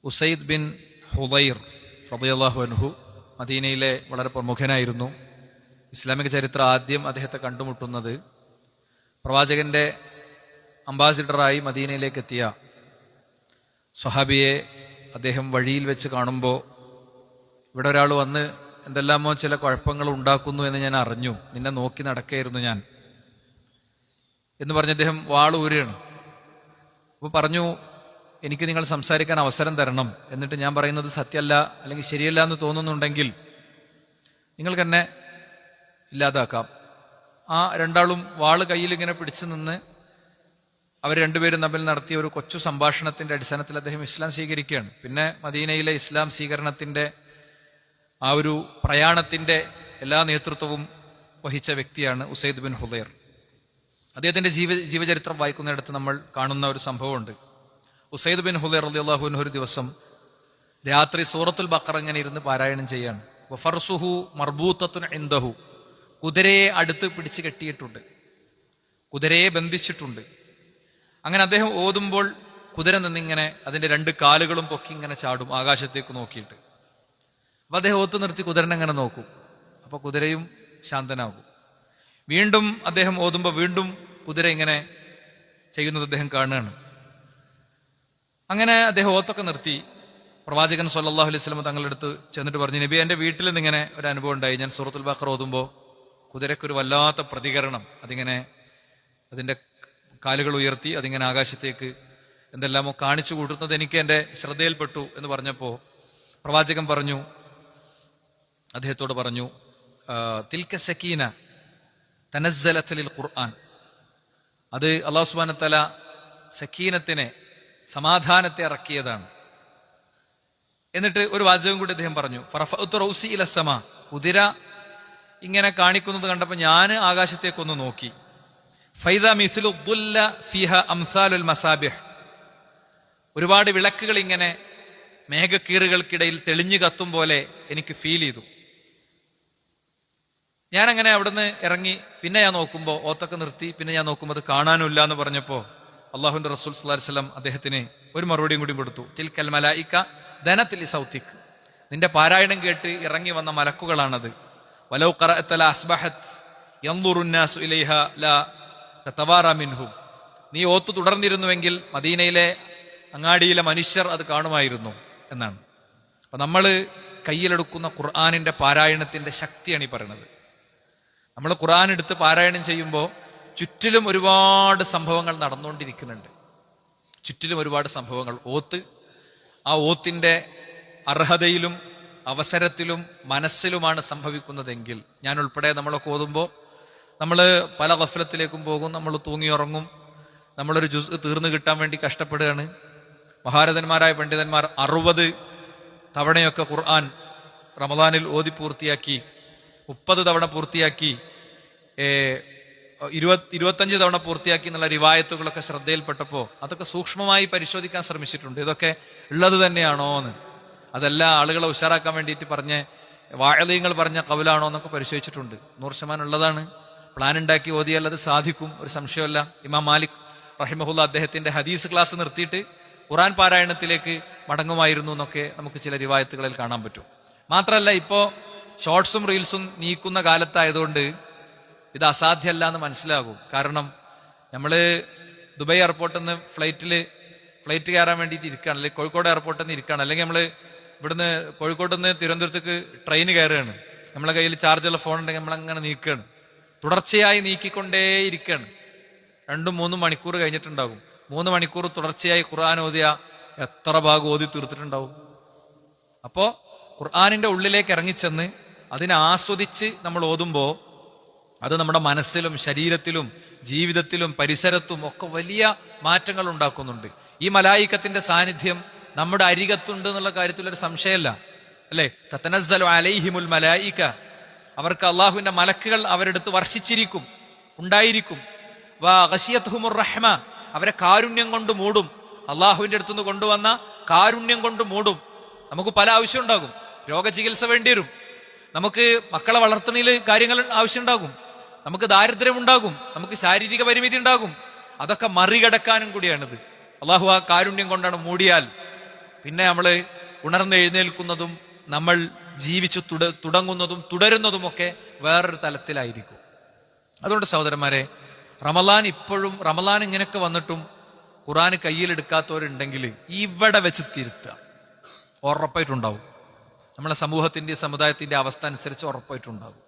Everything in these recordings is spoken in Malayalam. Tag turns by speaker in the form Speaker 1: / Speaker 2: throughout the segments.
Speaker 1: ഉസൈദ് ബിൻ ഹുദൈർ റളിയല്ലാഹു അൻഹു മദീനയിലെ വളരെ പ്രമുഖനായിരുന്നു. ഇസ്ലാമിക ചരിത്രം ആദ്യം അദ്ദേഹത്തെ കണ്ടുമുട്ടുന്നത് പ്രവാചകന്റെ അംബാസിഡറായി മദീനയിലേക്ക് എത്തിയ സ്വഹാബിയെ അദ്ദേഹം വഴിയിൽ വെച്ച് കാണുമ്പോൾ, ഇവിടെ ഒരാൾ വന്ന് എന്തെല്ലാമോ ചില കുഴപ്പങ്ങൾ ഉണ്ടാക്കുന്നു എന്ന് ഞാൻ അറിഞ്ഞു, നിന്നെ നോക്കി നടക്കുകയായിരുന്നു ഞാൻ എന്ന് പറഞ്ഞ് അദ്ദേഹം വാളൂരുകയാണ്. അപ്പോൾ പറഞ്ഞു, എനിക്ക് നിങ്ങൾ സംസാരിക്കാൻ അവസരം തരണം, എന്നിട്ട് ഞാൻ പറയുന്നത് സത്യമല്ല അല്ലെങ്കിൽ ശരിയല്ല എന്ന് തോന്നുന്നുണ്ടെങ്കിൽ നിങ്ങൾക്ക് എന്നെ ഇല്ലാതാക്കാം. ആ രണ്ടാളും വാള് കയ്യിൽ ഇങ്ങനെ പിടിച്ചു നിന്ന് അവർ രണ്ടുപേരും തമ്മിൽ നടത്തിയ ഒരു കൊച്ചു സംഭാഷണത്തിന്റെ അടിസ്ഥാനത്തിൽ അദ്ദേഹം ഇസ്ലാം സ്വീകരിക്കുകയാണ്. പിന്നെ മദീനയിലെ ഇസ്ലാം സ്വീകരണത്തിന്റെ ആ ഒരു പ്രയാണത്തിന്റെ എല്ലാ നേതൃത്വവും വഹിച്ച വ്യക്തിയാണ് ഉസൈദ് ബിൻ ഹുദൈർ. അദ്ദേഹത്തിന്റെ ജീവചരിത്രം വായിക്കുന്നിടത്ത് നമ്മൾ കാണുന്ന ഒരു സംഭവമുണ്ട്. ഉസൈദ് ബിൻ ഹുദൈർ റളിയല്ലാഹു അൻഹു ഒരു ദിവസം രാത്രി സൂറത്തുൽ ബഖറ ഇങ്ങനെ ഇരുന്ന് പാരായണം ചെയ്യാണ്. വഫർസുഹു മർബൂത്തത്തുൻ ഇൻദഹു, കുതിരയെ അടുത്ത് പിടിച്ച് കെട്ടിയിട്ടുണ്ട്, കുതിരയെ ബന്ധിച്ചിട്ടുണ്ട്. അങ്ങനെ അദ്ദേഹം ഓതുമ്പോൾ കുതിര നിന്നിങ്ങനെ അതിന്റെ രണ്ട് കാലുകളും പൊക്കി ഇങ്ങനെ ചാടും ആകാശത്തേക്ക് നോക്കിയിട്ട്. അപ്പൊ അദ്ദേഹം ഓത്ത് നിർത്തി കുതിരനെ അങ്ങനെ നോക്കും. അപ്പൊ കുതിരയും ശാന്തനാകും. വീണ്ടും അദ്ദേഹം ഓതുമ്പോൾ വീണ്ടും കുതിര ഇങ്ങനെ ചെയ്യുന്നത് അദ്ദേഹം കാണുകയാണ്. അങ്ങനെ അദ്ദേഹം ഓത്തൊക്കെ നിർത്തി പ്രവാചകൻ സല്ലല്ലാഹു അലൈഹി വസല്ലം തങ്ങളുടെ അടുത്ത് ചെന്നിട്ട് പറഞ്ഞു, നബി, എന്റെ വീട്ടിൽ നിന്ന് ഇങ്ങനെ ഒരു അനുഭവം ഉണ്ടായി. ഞാൻ സൂറത്തുൽ ബഖറ ഓതുമ്പോൾ കുതിരക്കൊരു വല്ലാത്ത പ്രതികരണം, അതിങ്ങനെ അതിന്റെ കാലുകൾ ഉയർത്തി അതിങ്ങനെ ആകാശത്തേക്ക് എന്തെല്ലാമോ കാണിച്ചു കൂട്ടുന്നത് എനിക്ക് എന്റെ ശ്രദ്ധയിൽപ്പെട്ടു എന്ന് പറഞ്ഞപ്പോൾ പ്രവാചകൻ പറഞ്ഞു, അദ്ദേഹത്തോട് പറഞ്ഞു, തിൽക സക്കീന തനസ്സലത് ലിൽ ഖുർആൻ, അത് അല്ലാഹു സുബ്ഹാനഹു വ തആല സക്കീനത്തിനെ, സമാധാനത്തെ ഇറക്കിയതാണ്. എന്നിട്ട് ഒരു വാചകം കൂടി അദ്ദേഹം പറഞ്ഞു, ഫറഫഅതു റൗസി ഇല സമാ, കുതിര ഇങ്ങനെ കാണിക്കുന്നത് കണ്ടപ്പോൾ ഞാൻ ആകാശത്തേക്കൊന്ന് നോക്കി. ഫൈദ മിസ്ലു ദുല്ല ഫിഹ അംസാലുൽ മസാബിഹ്, ഒരുപാട് വിളക്കുകൾ ഇങ്ങനെ മേഘക്കീറുകൾക്കിടയിൽ തെളിഞ്ഞു കത്തും പോലെ എനിക്ക് ഫീൽ ചെയ്തു. ഞാൻ അങ്ങനെ അവിടുന്ന് ഇറങ്ങി. പിന്നെ ഞാൻ നോക്കുമ്പോൾ ഓത്തൊക്കെ നിർത്തി. പിന്നെ ഞാൻ നോക്കുമ്പോൾ അത് കാണാനുമില്ല എന്ന് പറഞ്ഞപ്പോൾ അള്ളാഹുവിന്റെ റസൂൽ സ്വല്ലല്ലാഹു അലൈഹി വസല്ലം അദ്ദേഹത്തിന് ഒരു മറുപടിയും കൂടി കൊടുത്തു. തിൽക്കൽ മലായിക ദനത്തിൽ സൗത്തിക്, നിന്റെ പാരായണം കേട്ട് ഇറങ്ങി വന്ന മലക്കുകളാണത്. വലൗ ഖറഅത ല അസ്ബഹത് യൻദുറു അന്നാസു ഇലൈഹ ലാ തതവാറ മിൻഹും, നീ ഓത്തു തുടർന്നിരുന്നുവെങ്കിൽ മദീനയിലെ അങ്ങാടിയിലെ മനുഷ്യർ അത് കാണുമായിരുന്നു എന്നാണ്. അപ്പൊ നമ്മൾ കയ്യിലെടുക്കുന്ന ഖുർആനിന്റെ പാരായണത്തിന്റെ ശക്തിയാണ് ഈ പറയുന്നത്. നമ്മൾ ഖുർആൻ എടുത്ത് പാരായണം ചെയ്യുമ്പോൾ ചുറ്റിലും ഒരുപാട് സംഭവങ്ങൾ നടന്നുകൊണ്ടിരിക്കുന്നുണ്ട്. ചുറ്റിലും ഒരുപാട് സംഭവങ്ങൾ. ആ ഓത്തിന്റെ അർഹതയിലും അവസരത്തിലും മനസ്സിലുമാണ് സംഭവിക്കുന്നതെങ്കിൽ, ഞാൻ ഉൾപ്പെടെ നമ്മളൊക്കെ ഓതുമ്പോൾ നമ്മൾ പല ഗഫലത്തിലേക്കും പോകും. നമ്മൾ തൂങ്ങിയുറങ്ങും. നമ്മളൊരു ജുസ് തീർന്നു കിട്ടാൻ വേണ്ടി കഷ്ടപ്പെടുകയാണ്. മഹാരഥന്മാരായ പണ്ഡിതന്മാർ 60 തവണയൊക്കെ ഖുർആൻ റമദാനിൽ ഓതി പൂർത്തിയാക്കി, 30 തവണ പൂർത്തിയാക്കി, 25 തവണ പൂർത്തിയാക്കി എന്നുള്ള റിവായത്തുകളൊക്കെ ശ്രദ്ധയിൽപ്പെട്ടപ്പോൾ അതൊക്കെ സൂക്ഷ്മമായി പരിശോധിക്കാൻ ശ്രമിച്ചിട്ടുണ്ട്. ഇതൊക്കെ ഉള്ളത് തന്നെയാണോ എന്ന്, അതല്ല ആളുകളെ ഉഷാറാക്കാൻ വേണ്ടിയിട്ട് പറഞ്ഞ വാഴലീങ്ങൾ പറഞ്ഞ കൗലാണോ എന്നൊക്കെ പരിശോധിച്ചിട്ടുണ്ട്. 100% ഉള്ളതാണ്. പ്ലാൻ ഉണ്ടാക്കി ഓതിയാൽ അത് സാധിക്കും, ഒരു സംശയമല്ല. ഇമാം മാലിക് റഹിമഹുല്ല അദ്ദേഹത്തിന്റെ ഹദീസ് ക്ലാസ് നിർത്തിയിട്ട് ഖുർആൻ പാരായണത്തിലേക്ക് മടങ്ങുമായിരുന്നു എന്നൊക്കെ നമുക്ക് ചില റിവായത്തുകളിൽ കാണാൻ പറ്റും. മാത്രമല്ല, ഇപ്പോ ഷോർട്സും റീൽസും നീക്കുന്ന കാലത്തായതുകൊണ്ട് ഇത് അസാധ്യമല്ല എന്ന് മനസ്സിലാകും. കാരണം നമ്മള് ദുബായ് എയർപോർട്ടിൽ നിന്ന് ഫ്ലൈറ്റ് കയറാൻ വേണ്ടിയിട്ട് ഇരിക്കുകയാണ്, അല്ലെങ്കിൽ കോഴിക്കോട് എയർപോർട്ടിൽ നിന്ന് ഇരിക്കുകയാണ്, അല്ലെങ്കിൽ നമ്മൾ ഇവിടുന്ന് കോഴിക്കോട്ട് നിന്ന് തിരുവനന്തപുരത്തേക്ക് ട്രെയിൻ കയറുകയാണ്. നമ്മളെ കയ്യിൽ ചാർജുള്ള ഫോൺ ഉണ്ടെങ്കിൽ നമ്മളങ്ങനെ നീക്കുകയാണ്, തുടർച്ചയായി നീക്കിക്കൊണ്ടേയിരിക്കുകയാണ്. 2-3 മണിക്കൂർ കഴിഞ്ഞിട്ടുണ്ടാകും. 3 മണിക്കൂർ തുടർച്ചയായി ഖുർആൻ ഓതിയ എത്ര ഭാഗം ഓതി തീർത്തിട്ടുണ്ടാവും. അപ്പോ ഖുർആനിന്റെ ഉള്ളിലേക്ക് ഇറങ്ങിച്ചെന്ന് അതിനെ ആസ്വദിച്ച് നമ്മൾ ഓതുമ്പോൾ അത് നമ്മുടെ മനസ്സിലും ശരീരത്തിലും ജീവിതത്തിലും പരിസരത്തും ഒക്കെ വലിയ മാറ്റങ്ങൾ ഉണ്ടാക്കുന്നുണ്ട്. ഈ മലായികത്തിന്റെ സാന്നിധ്യം നമ്മുടെ അരികത്തുണ്ട് എന്നുള്ള കാര്യത്തിലൊരു സംശയമല്ല, അല്ലെ? തതനസ്സലു അലൈഹിമുൽ മലായിക, അവർക്ക് അള്ളാഹുവിന്റെ മലക്കുകൾ അവരെടുത്ത് വർഷിച്ചിരിക്കും, ഉണ്ടായിരിക്കും. വാ ഗശിയത്തുഹുമുർ റഹ്മ, അവരെ കാരുണ്യം കൊണ്ട് മൂടും. അള്ളാഹുവിന്റെ അടുത്തുനിന്ന് കൊണ്ടുവന്ന കാരുണ്യം കൊണ്ട് മൂടും. നമുക്ക് പല ആവശ്യം ഉണ്ടാകും. രോഗചികിത്സ വേണ്ടി വരും, നമുക്ക് മക്കളെ വളർത്തുന്നതിൽ കാര്യങ്ങൾ ആവശ്യമുണ്ടാകും, നമുക്ക് ദാരിദ്ര്യം ഉണ്ടാകും, നമുക്ക് ശാരീരിക പരിമിതി ഉണ്ടാകും. അതൊക്കെ മറികടക്കാനും കൂടിയാണിത്. അള്ളാഹു ആ കാരുണ്യം കൊണ്ടാണ് മൂടിയാൽ പിന്നെ നമ്മൾ ഉണർന്നെഴുന്നേൽക്കുന്നതും നമ്മൾ ജീവിച്ചു തുടങ്ങുന്നതും തുടരുന്നതുമൊക്കെ വേറൊരു തലത്തിലായിരിക്കും. അതുകൊണ്ട് സഹോദരന്മാരെ, റമലാൻ ഇങ്ങനെയൊക്കെ വന്നിട്ടും ഖുർആൻ കയ്യിലെടുക്കാത്തവരുണ്ടെങ്കിൽ ഇവിടെ വെച്ച് തിരുത്തുക, ഉറപ്പായിട്ടുണ്ടാവും. നമ്മളെ സമൂഹത്തിന്റെ സമുദായത്തിന്റെ അവസ്ഥ അനുസരിച്ച് ഉറപ്പായിട്ടുണ്ടാകും.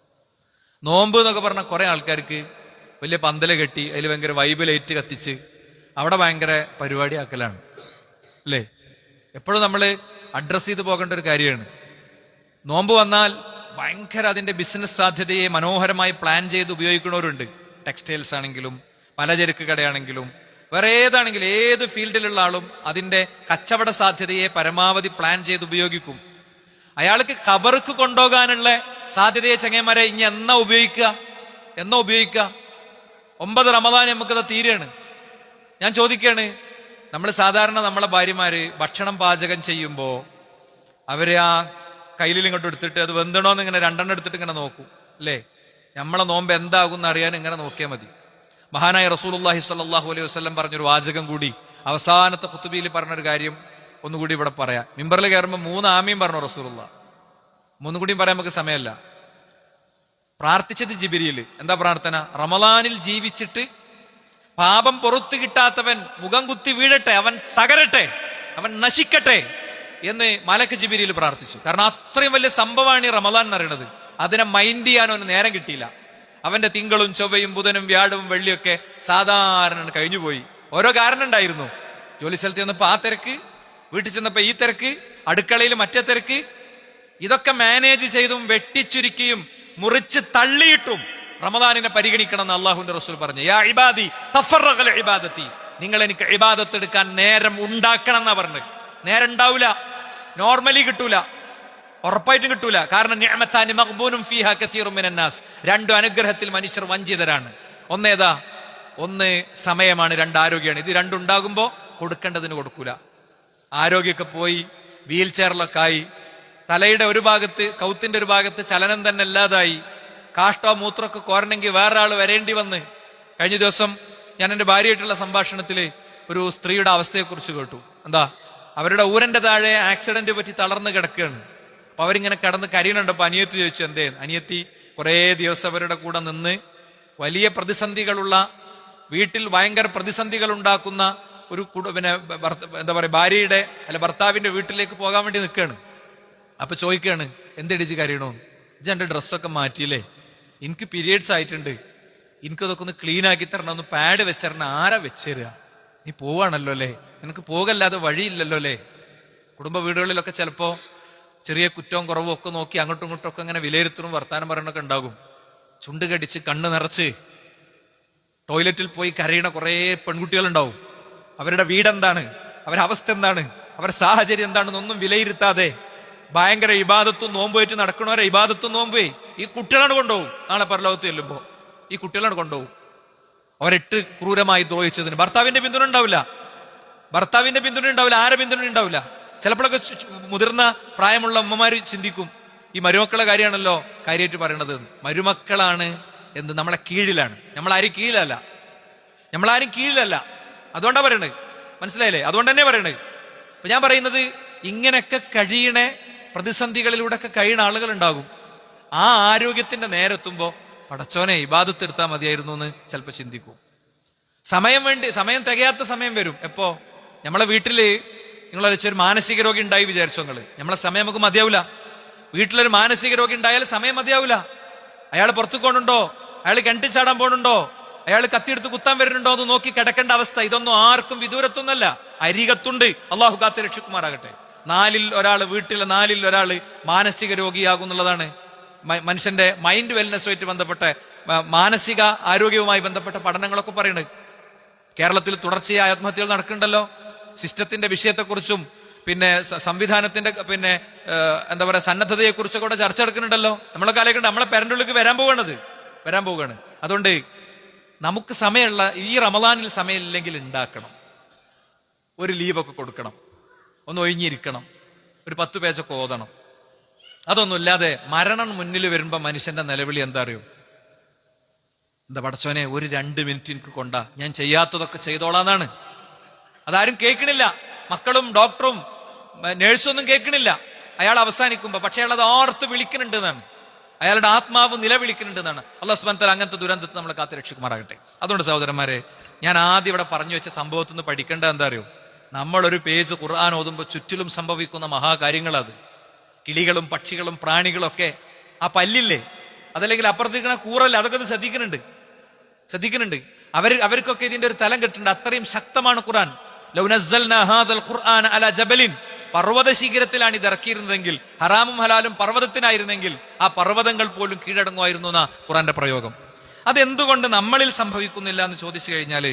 Speaker 1: നോമ്പ് എന്നൊക്കെ പറഞ്ഞാൽ കുറെ ആൾക്കാർക്ക് വലിയ പന്തല കെട്ടി അതിൽ ഭയങ്കര വൈബ് ലൈറ്റ് കത്തിച്ച് അവിടെ ഭയങ്കര പരിപാടി ആക്കലാണ് അല്ലേ. എപ്പോഴും നമ്മൾ അഡ്രസ് ചെയ്ത് പോകേണ്ട ഒരു കാര്യമാണ്. നോമ്പ് വന്നാൽ ഭയങ്കര അതിന്റെ ബിസിനസ് സാധ്യതയെ മനോഹരമായി പ്ലാൻ ചെയ്ത് ഉപയോഗിക്കുന്നവരുണ്ട്. ടെക്സ്റ്റൈൽസ് ആണെങ്കിലും പലചരക്ക് കടയാണെങ്കിലും വേറെ ഏതാണെങ്കിലും ഏത് ഫീൽഡിലുള്ള ആളും അതിന്റെ കച്ചവട സാധ്യതയെ പരമാവധി പ്ലാൻ ചെയ്ത് ഉപയോഗിക്കും. അയാൾക്ക് ഖബർക്ക് കൊണ്ടുപോകാനുള്ള സാധ്യതയെ ചങ്ങന്മാരെ ഇനി എന്നാ ഉപയോഗിക്കുക? 9 റമദാൻ നമുക്കത് തീരെയാണ്. ഞാൻ ചോദിക്കുകയാണ്, നമ്മൾ സാധാരണ നമ്മളെ ഭാര്യമാര് ഭക്ഷണം പാചകം ചെയ്യുമ്പോൾ അവര് ആ കയ്യിലും ഇങ്ങോട്ട് എടുത്തിട്ട് അത് വെന്തണോന്ന് ഇങ്ങനെ 2 എടുത്തിട്ട് ഇങ്ങനെ നോക്കും അല്ലേ. നമ്മളെ നോമ്പ് എന്താകും എന്നറിയാൻ ഇങ്ങനെ നോക്കിയാൽ മതി. മഹാനായ റസൂലുള്ളാഹി സ്വല്ലല്ലാഹു അലൈഹി വസല്ലം പറഞ്ഞൊരു വാചകം കൂടി അവസാനത്തെ ഖുതുബയിൽ പറഞ്ഞൊരു കാര്യം ഒന്നുകൂടി ഇവിടെ പറയാം. മിമ്പറിൽ കയറുമ്പോൾ 3 ആമീൻ പറഞ്ഞു റസൂലുള്ളാഹ്. 3 കൂടിയും പറയാൻ നമുക്ക് സമയമല്ല. പ്രാർത്ഥിച്ചത് ജിബ്രീൽ. എന്താ പ്രാർത്ഥന? റമളാനിൽ ജീവിച്ചിട്ട് പാപം പുറത്തു കിട്ടാത്തവൻ മുഖം കുത്തി വീഴട്ടെ, അവൻ തകരട്ടെ, അവൻ നശിക്കട്ടെ എന്ന് മലക്ക് ജിബ്രീൽ പ്രാർത്ഥിച്ചു. കാരണം അത്രയും വലിയ സംഭവമാണ് ഈ റമളാൻ എന്ന് പറയുന്നത്. അതിനെ മൈൻഡ് ചെയ്യാൻ അവന് നേരം കിട്ടിയില്ല. അവന്റെ തിങ്കളും ചൊവ്വയും ബുധനും വ്യാഴവും വെള്ളിയൊക്കെ സാധാരണ കഴിഞ്ഞുപോയി. ഓരോ കാരണം ഉണ്ടായിരുന്നു. ജോലി സ്ഥലത്ത് ചെന്നപ്പോ ആ തിരക്ക്, വീട്ടിൽ ചെന്നപ്പോ ഈ തിരക്ക്, അടുക്കളയിൽ മറ്റേ തിരക്ക്. ഇതൊക്കെ മാനേജ് ചെയ്തും വെട്ടിച്ചുരുക്കിയും മുറിച്ച് തള്ളിയിട്ടും റമദാനിനെ പരിഗണിക്കണം എന്ന് അള്ളാഹുവിന്റെ റസൂൽ പറഞ്ഞു. യാ ഇബാദി തഫറഖൽ ഇബാദത്തി, നിങ്ങൾ എനിക്ക് ഇബാദത്ത് എടുക്കാൻ നേരം ഉണ്ടാക്കണം എന്നാ പറഞ്ഞു. നേരം ഉണ്ടാവില്ല, നോർമലി കിട്ടൂല, ഉറപ്പായിട്ടും കിട്ടൂല. കാരണം നിഅമത്താനി മഖ്ബൂനും ഫീഹാ കസീറും മിനന്നാസ്, 2 അനുഗ്രഹത്തിൽ മനുഷ്യർ വഞ്ചിതരാണ്. ഒന്നേതാ? ഒന്ന് സമയമാണ്, 2 ആരോഗ്യമാണ്. ഇത് 2 ഉണ്ടാകുമ്പോ കൊടുക്കേണ്ടതിന് കൊടുക്കൂല. ആരോഗ്യമൊക്കെ പോയി, വീൽ ചെയറിലൊക്കെ ആയി, തലയുടെ ഒരു ഭാഗത്ത് കൗത്തിന്റെ ഒരു ഭാഗത്ത് ചലനം തന്നെ ഇല്ലാതായി, കാഷ്ടോ മൂത്രമൊക്കെ കോരണമെങ്കിൽ വേറെ ആൾ വരേണ്ടി വന്ന്. കഴിഞ്ഞ ദിവസം ഞാൻ എൻ്റെ ഭാര്യയായിട്ടുള്ള സംഭാഷണത്തിൽ ഒരു സ്ത്രീയുടെ അവസ്ഥയെക്കുറിച്ച് കേട്ടു. എന്താ, അവരുടെ ഊരന്റെ താഴെ ആക്സിഡന്റ് പറ്റി തളർന്ന് കിടക്കുകയാണ്. അപ്പൊ അവരിങ്ങനെ കിടന്ന് കരയുന്നുണ്ടപ്പോ അനിയത്തി ചോദിച്ചു എന്തേ. അനിയത്തി കുറെ ദിവസം അവരുടെ കൂടെ നിന്ന് വലിയ പ്രതിസന്ധികളുള്ള, വീട്ടിൽ ഭയങ്കര പ്രതിസന്ധികൾ ഉണ്ടാക്കുന്ന ഒരു പിന്നെ എന്താ പറയാ ഭാര്യയുടെ ഭർത്താവിന്റെ വീട്ടിലേക്ക് പോകാൻ വേണ്ടി നിൽക്കുകയാണ്. അപ്പൊ ചോദിക്കുകയാണ്, എന്തെടിച്ച് കരയണോ? ഇജ്ജ് എന്റെ ഡ്രസ്സൊക്കെ മാറ്റിയില്ലേ, എനിക്ക് പീരിയഡ്സ് ആയിട്ടുണ്ട്, എനിക്കതൊക്കെ ഒന്ന് ക്ലീൻ ആക്കി തരണം, ഒന്ന് പാഡ് വെച്ചരണം. ആരാ വെച്ചേരുക? നീ പോവാണല്ലോ അല്ലേ, നിനക്ക് പോകല്ലാതെ വഴിയില്ലല്ലോ അല്ലേ. കുടുംബ വീടുകളിലൊക്കെ ചിലപ്പോ ചെറിയ കുറ്റവും കുറവും ഒക്കെ നോക്കി അങ്ങോട്ടും ഇങ്ങോട്ടും ഒക്കെ അങ്ങനെ വിലയിരുത്തലും വർത്താനം പറയണൊക്കെ ഉണ്ടാകും. ചുണ്ട് കടിച്ച് കണ്ണ് നിറച്ച് ടോയ്ലറ്റിൽ പോയി കരയണ കുറെ പെൺകുട്ടികളുണ്ടാവും. അവരുടെ വീടെന്താണ്, അവരുടെ അവസ്ഥ എന്താണ്, അവരുടെ സാഹചര്യം എന്താണെന്നൊന്നും വിലയിരുത്താതെ ഭയങ്കര ഇബാദത്തും നോമ്പുമായിട്ട് നടക്കണവരെ ഇബാദത്തും നോമ്പേ ഈ കുട്ടികളാണ് കൊണ്ടുപോകും. നാളെ പരലോകത്ത് ചെല്ലുമ്പോ ഈ കുട്ടികളാണ് കൊണ്ടുപോകും. അവരിട്ട് ക്രൂരമായി ദ്രോഹിച്ചതിന് ഭർത്താവിന്റെ പിന്തുണ ഉണ്ടാവില്ല, ആരെ പിന്തുണ ഉണ്ടാവില്ല. ചിലപ്പോഴൊക്കെ മുതിർന്ന പ്രായമുള്ള അമ്മമാര് ചിന്തിക്കും, ഈ മരുമക്കളെ കാര്യമാണല്ലോ കാര്യമായിട്ട് പറയണത്. മരുമക്കളാണ് എന്ത് നമ്മളെ കീഴിലാണ്, നമ്മളാരും കീഴിലല്ല. അതുകൊണ്ടാ പറയണത്, മനസ്സിലായില്ലേ? അതുകൊണ്ട് തന്നെ പറയണത്. അപ്പൊ ഞാൻ പറയുന്നത്, ഇങ്ങനെയൊക്കെ കഴിയണ പ്രതിസന്ധികളിലൂടെ ഒക്കെ കഴിയുന്ന ആളുകൾ ഉണ്ടാകും. ആ ആരോഗ്യത്തിന്റെ നേരെത്തുമ്പോ പടച്ചോനെ ഇബാദത്ത് എടുത്താൽ മതിയായിരുന്നു എന്ന് ചിലപ്പോൾ ചിന്തിക്കും. സമയം തികയാത്ത സമയം വരും. എപ്പോ? നമ്മളെ വീട്ടില് നിങ്ങളൊരു മാനസിക രോഗി ഉണ്ടായി വിചാരിച്ചോ നിങ്ങള്, നമ്മളെ സമയം നമുക്ക് മതിയാവില്ല. വീട്ടിലൊരു മാനസിക രോഗി ഉണ്ടായാൽ സമയം മതിയാവില്ല. അയാൾ പുറത്തു കൊണ്ടുണ്ടോ, അയാൾ കിണറ്റിൽ ചാടാൻ പോണുണ്ടോ, അയാൾ കത്തിയെടുത്ത് കുത്താൻ വരുന്നുണ്ടോ എന്ന് നോക്കി കിടക്കേണ്ട അവസ്ഥ. ഇതൊന്നും ആർക്കും വിദൂരത്തൊന്നല്ല, അരികത്തുണ്ട്. അള്ളാഹു കാത്ത് രക്ഷിക്കുമാറാകട്ടെ. വീട്ടിലെ 4-ൽ ഒരാൾ മാനസിക രോഗിയാകും എന്നുള്ളതാണ് മനുഷ്യന്റെ മൈൻഡ് വെൽനെസ്സുമായിട്ട് ബന്ധപ്പെട്ട, മാനസിക ആരോഗ്യവുമായി ബന്ധപ്പെട്ട പഠനങ്ങളൊക്കെ പറയുന്നത്. കേരളത്തിൽ തുടർച്ചയായ ആത്മഹത്യകൾ നടക്കുന്നുണ്ടല്ലോ. സിസ്റ്റത്തിന്റെ വിഷയത്തെക്കുറിച്ചും പിന്നെ സംവിധാനത്തിന്റെ പിന്നെ എന്താ പറയാ സന്നദ്ധതയെക്കുറിച്ചൊക്കെ കൂടെ ചർച്ച എടുക്കുന്നുണ്ടല്ലോ. നമ്മളെ കാലഘട്ടം നമ്മളെ പേരന്റുള്ളിലേക്ക് വരാൻ പോവുകയാണ്. അതുകൊണ്ട് നമുക്ക് സമയമുള്ള ഈ റമളാനിൽ സമയമില്ലെങ്കിൽ ഉണ്ടാക്കണം, ഒരു ലീവൊക്കെ കൊടുക്കണം, ഒന്ന് ഒഴിഞ്ഞിരിക്കണം, ഒരു 10 പേജൊക്കെ ഓതണം. അതൊന്നുമില്ലാതെ മരണം മുന്നിൽ വരുമ്പോ മനുഷ്യന്റെ നിലവിളി എന്താ അറിയോ? എന്താ പടച്ചോനെ ഒരു 2 മിനിറ്റ് എനിക്ക് കൊണ്ടാ, ഞാൻ ചെയ്യാത്തതൊക്കെ ചെയ്തോളാന്നാണ്. അതാരും കേൾക്കണില്ല. മക്കളും ഡോക്ടറും നേഴ്സൊന്നും കേൾക്കണില്ല അയാൾ അവസാനിക്കുമ്പോ, പക്ഷെ അയാൾ അത് ഓർത്ത് വിളിക്കുന്നുണ്ട് എന്നാണ്, അയാളുടെ ആത്മാവ് നിലവിളിക്കുന്നുണ്ട് എന്നാണ്. അല്ലാഹു സുബ്ഹാനഹു വ തആല അങ്ങനത്തെ ദുരന്തത്തെ നമ്മളെ കാത്ത് രക്ഷിക്കുമാറാകട്ടെ. അതുകൊണ്ട് സഹോദരന്മാരെ, ഞാൻ ആദ്യം ഇവിടെ പറഞ്ഞു വെച്ച സംഭവത്തിൽ നിന്ന് പഠിക്കേണ്ട എന്താ അറിയോ? നമ്മളൊരു പേജ് ഖുർആൻ ഓതുമ്പോൾ ചുറ്റിലും സംഭവിക്കുന്ന മഹാകാര്യങ്ങളത്. കിളികളും പക്ഷികളും പ്രാണികളും ഒക്കെ, ആ പല്ലില്ലേ, അതല്ലെങ്കിൽ അപ്പുറത്തേക്കണ കൂറല്ല, അതൊക്കെ ഒന്ന് ശ്രദ്ധിക്കുന്നുണ്ട്. അവർക്കൊക്കെ ഇതിന്റെ ഒരു തലം കിട്ടുന്നുണ്ട്. അത്രയും ശക്തമാണ് ഖുർആൻ. ലൗ നസ്സൽനാ ഹാദൽ ഖുർആന അലാ ജബലിൻ, പർവ്വത ശിഖരത്തിലാണ് ഇത് ഇറക്കിയിരുന്നതെങ്കിൽ, ഹറാമും ഹലാലും പർവ്വതത്തിനായിരുന്നെങ്കിൽ ആ പർവ്വതങ്ങൾ പോലും കീഴടങ്ങുമായിരുന്നു എന്ന ഖുർആന്റെ പ്രയോഗം. അതെന്തുകൊണ്ട് നമ്മളിൽ സംഭവിക്കുന്നില്ല എന്ന് ചോദിച്ചു കഴിഞ്ഞാല്,